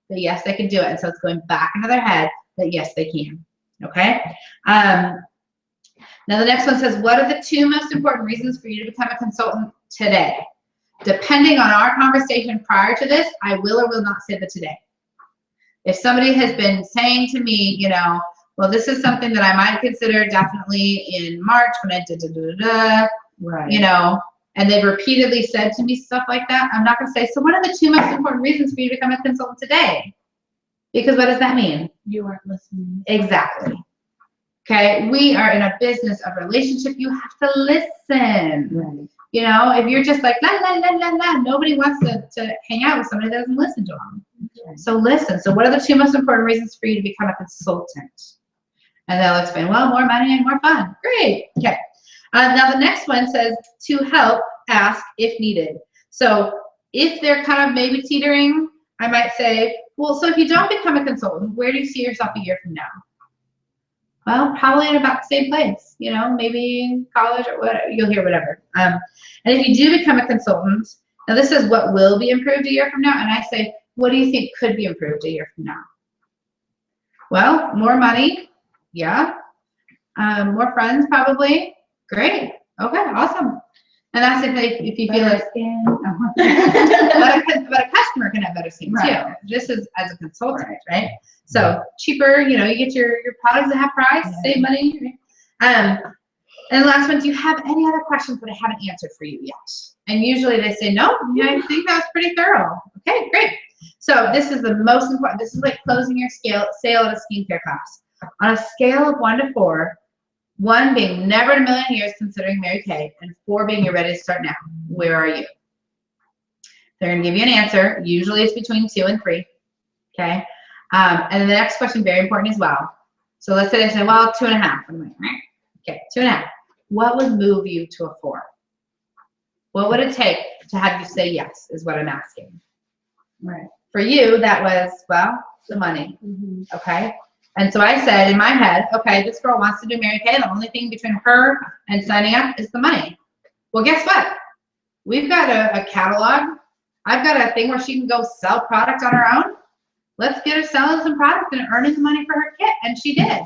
That yes, they can do it. And so it's going back into their head that yes, they can, okay? Now the next one says, what are the 2 most important reasons for you to become a consultant today? Depending on our conversation prior to this, I will or will not say the today. If somebody has been saying to me, you know, well, this is something that I might consider definitely in March when I did right. you know, and they've repeatedly said to me stuff like that, I'm not going to say, so what are the 2 most important reasons for you to become a consultant today? Because what does that mean? You weren't listening. Exactly. Okay, we are in a business of relationship. You have to listen. Right. You know, if you're just like, la, la, la, la, la, nobody wants to hang out with somebody that doesn't listen to them. Right. So listen. So what are the 2 most important reasons for you to become a consultant? And they'll explain, well, more money and more fun. Great. Okay. Now the next one says, to help, ask if needed. So if they're kind of maybe teetering, I might say, well, so if you don't become a consultant, where do you see yourself a year from now? Well, probably in about the same place, you know, maybe in college or whatever, you'll hear whatever. And if you do become a consultant, now this is what will be improved a year from now, and I say, what do you think could be improved a year from now? Well, more money, yeah. More friends, probably. Great. Okay, awesome. And that's if you feel like skin. but a customer can have better skin Right. too. This is as a consultant, right? So cheaper, you know, you get your products that have price, save money. And the last one, do you have any other questions that I haven't answered for you yet? And usually they say, no, I think that was pretty thorough. Okay, great. So this is the most important. This is like closing your sale at a skincare class. On a scale of 1 to 4, 1 being never in a million years considering Mary Kay, and 4 being you're ready to start now. Where are you? They're going to give you an answer. Usually it's between 2 and 3. Okay. And then the next question, very important as well. So let's say they say, well, 2.5. I'm like, okay, 2.5. What would move you to a 4? What would it take to have you say yes, is what I'm asking. Right. For you, that was, well, the money. Mm-hmm. Okay. And so I said in my head, okay, this girl wants to do Mary Kay. The only thing between her and signing up is the money. Well, guess what? We've got a catalog. I've got a thing where she can go sell product on her own. Let's get her selling some product and earning some money for her kit. And she did.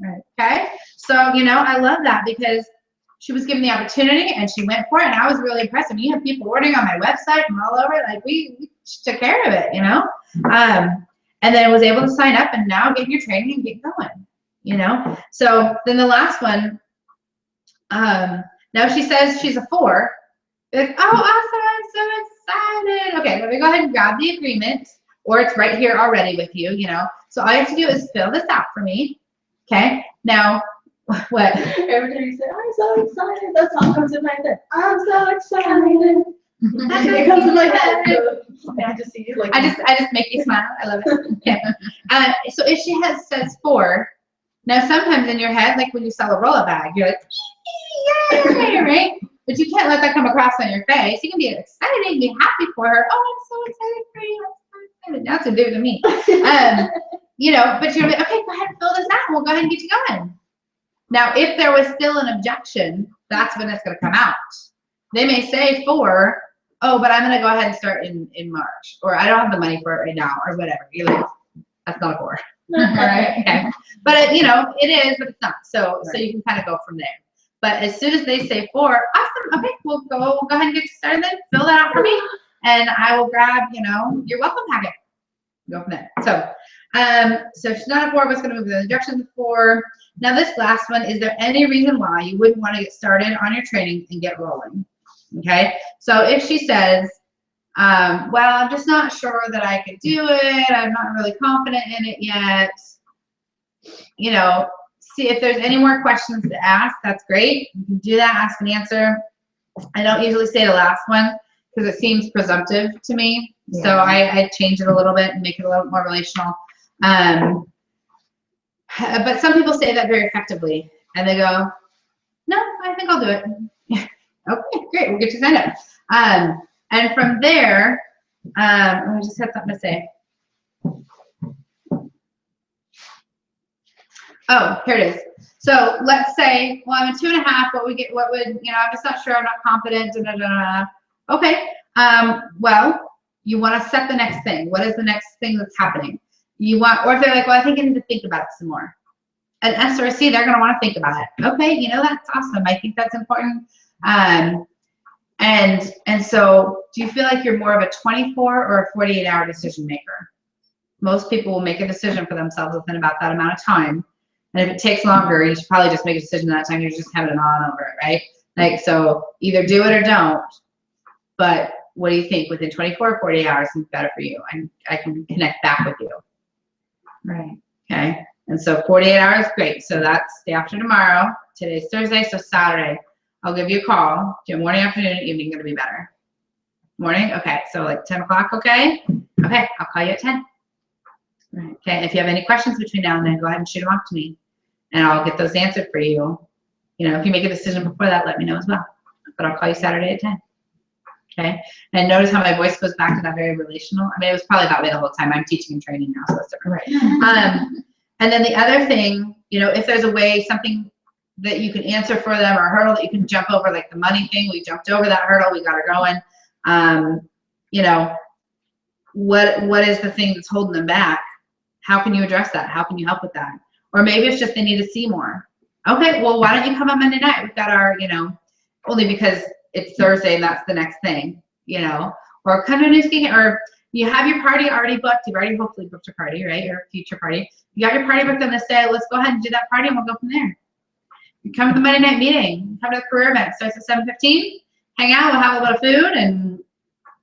Right. Okay. So, you know, I love that because she was given the opportunity and she went for it. And I was really impressed. I mean, you have people ordering on my website and all over. Like we took care of it, you know? And then was able to sign up and now get your training and get going, you know? So then the last one, now she says she's a 4. Like, oh, awesome, I'm so excited. Okay, let me go ahead and grab the agreement, or it's right here already with you, you know? So all you have to do is fill this out for me, okay? Now, what? Every time you say, I'm so excited, that song comes in my head. I'm so excited. It comes in my head. I just see you like. I just make you smile. I love it. Okay. So if she says 4, now sometimes in your head, like when you sell a roll-up bag, you're like, yay, right? But you can't let that come across on your face. You can be excited and be happy for her. Oh, I'm so excited for you. I'm so excited. Now it's a do to me. You know, but you're like, okay, go ahead and fill this out and we'll go ahead and get you going. Now, if there was still an objection, that's when it's going to come out. They may say 4, oh, but I'm going to go ahead and start in March, or I don't have the money for it right now, or whatever. You're like, that's not a 4. Right? Okay. But, you know, it is, but it's not. So you can kind of go from there. But as soon as they say 4, awesome, okay, we'll go ahead and get you started then. Fill that out for me, and I will grab, you know, your welcome packet. Go from there. So, so if she's not a 4, what's going to move the objection to 4? Now this last one, is there any reason why you wouldn't want to get started on your training and get rolling? Okay, so if she says, well, I'm just not sure that I could do it, I'm not really confident in it yet, you know, see if there's any more questions to ask. That's great. You can do that, ask and answer. I don't usually say the last one because it seems presumptive to me. Yeah. So I change it a little bit and make it a little more relational. But some people say that very effectively, and they go, no, I think I'll do it. Okay, great, we'll get you signed up. And from there, I just had something to say. Oh, here it is. So let's say, well, I'm a 2.5. What would, I'm just not sure. I'm not confident. Da, da, da, da. Okay. Well, you want to set the next thing. What is the next thing that's happening? You want, or if they're like, well, I think I need to think about it some more. An S or a C, they're going to want to think about it. Okay. That's awesome. I think that's important. And so do you feel like you're more of a 24 or a 48-hour decision maker? Most people will make a decision for themselves within about that amount of time. And if it takes longer, you should probably just make a decision that time. You're just having an on over it, right? Like, so either do it or don't. But what do you think? Within 24 or 48 hours is better for you. And I can connect back with you. Right. Okay. And so 48 hours, great. So that's day after tomorrow. Today's Thursday, so Saturday. I'll give you a call. Do you morning, afternoon, and evening going to be better? Morning? Okay. So like 10 o'clock, okay? Okay. I'll call you at 10. Right. Okay. If you have any questions between now and then, go ahead and shoot them off to me, and I'll get those answered for you. If you make a decision before that, let me know as well. But I'll call you Saturday at 10. Okay. And notice how my voice goes back to that very relational. I mean, it was probably that way the whole time. I'm teaching and training now, so it's different. Right. And then the other thing, if there's a way, something that you can answer for them, or a hurdle that you can jump over, like the money thing, we jumped over that hurdle, we got her going. What is the thing that's holding them back? How can you address that? How can you help with that? Or maybe it's just they need to see more. Okay, well, why don't you come on Monday night? We've got our, only because it's Thursday and that's the next thing, or come to New Ski, or you have your party already booked. You've already hopefully booked your party, right? Your future party. You got your party booked on this day. Let's go ahead and do that party and we'll go from there. You come to the Monday night meeting. Come to the career event. Starts at 7:15. Hang out. We'll have a little food, and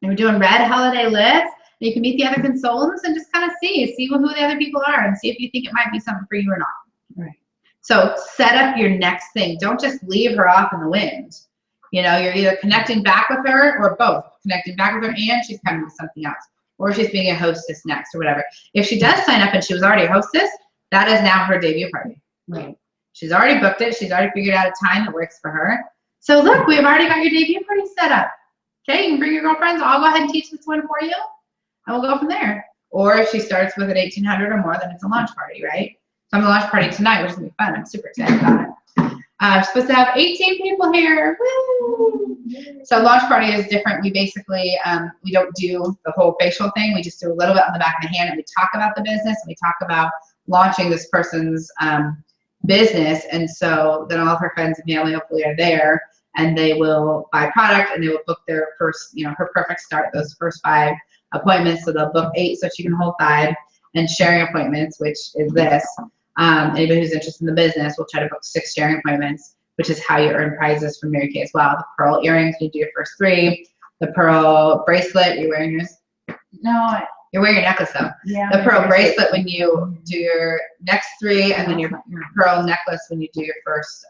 we're doing red holiday lists. You can meet the other consultants and just kind of see who the other people are and see if you think it might be something for you or not. Right. So set up your next thing. Don't just leave her off in the wind. You're either connecting back with her or both. Connecting back with her and she's coming with something else. Or she's being a hostess next or whatever. If she does sign up and she was already a hostess, that is now her debut party. Right. She's already booked it. She's already figured out a time that works for her. So look, we've already got your debut party set up. Okay, you can bring your girlfriends. I'll go ahead and teach this one for you. And we'll go from there. Or if she starts with an 1,800 or more, then it's a launch party, right? So I'm the launch party tonight, which is going to be fun. I'm super excited about it. I'm supposed to have 18 people here. Woo! So launch party is different. We basically, we don't do the whole facial thing. We just do a little bit on the back of the hand, and we talk about the business, and we talk about launching this person's business. And so then all of her friends and family hopefully are there, and they will buy product, and they will book their first, her perfect start, those first 5 appointments. So they'll book 8 so she can hold 5, and sharing appointments, which is this. Anybody who's interested in the business will try to book 6 sharing appointments, which is how you earn prizes from Mary Kay as well. The pearl earrings, you do your first 3. The pearl bracelet, you're wearing yours? No. You're wearing your necklace though. Yeah. The pearl bracelet when you do your next 3, and then your pearl necklace when you do your first,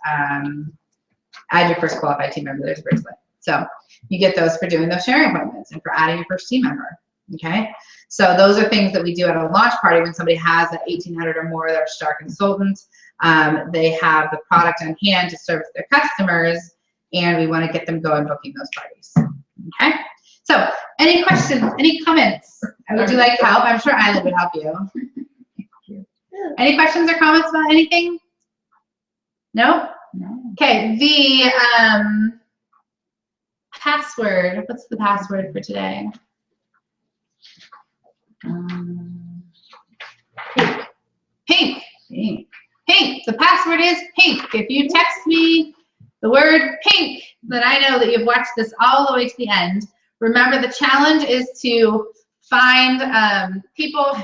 add your first qualified team member, there's a bracelet. So you get those for doing those sharing appointments and for adding your first team member. Okay, so those are things that we do at a launch party when somebody has an 1,800 or more that are star consultants. They have the product on hand to service their customers, and we want to get them going booking those parties. Okay, so any questions, any comments? Would you like help? I'm sure Isla would help you. Any questions or comments about anything? No? No. Okay, the password. What's the password for today? Pink. Pink. Pink. The password is pink. If you text me the word pink, then I know that you've watched this all the way to the end. Remember, the challenge is to find people,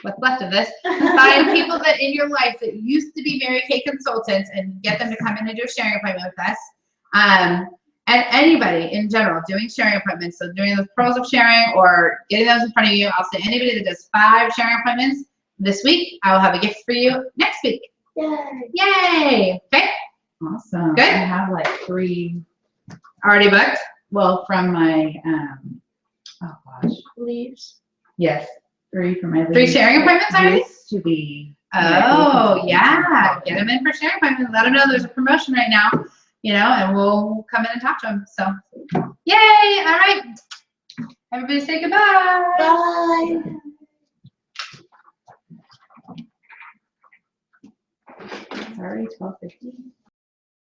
what's left of this, find people that in your life that used to be Mary Kay consultants and get them to come in and do a sharing appointment with us. And anybody in general doing sharing appointments, so doing those pros of sharing or getting those in front of you. I'll say anybody that does 5 sharing appointments this week, I will have a gift for you next week. Yay. Yay. Okay. Awesome. Good. I have like 3. Already booked? Well, from my, oh gosh. Leaves. Yes. 3 from my 3 sharing appointments already? used to be. Oh, yeah. Get them in for sharing appointments. Let them know there's a promotion right now, and we'll come in and talk to them. So, yay. All right. Everybody say goodbye. Bye. It's already 12:50.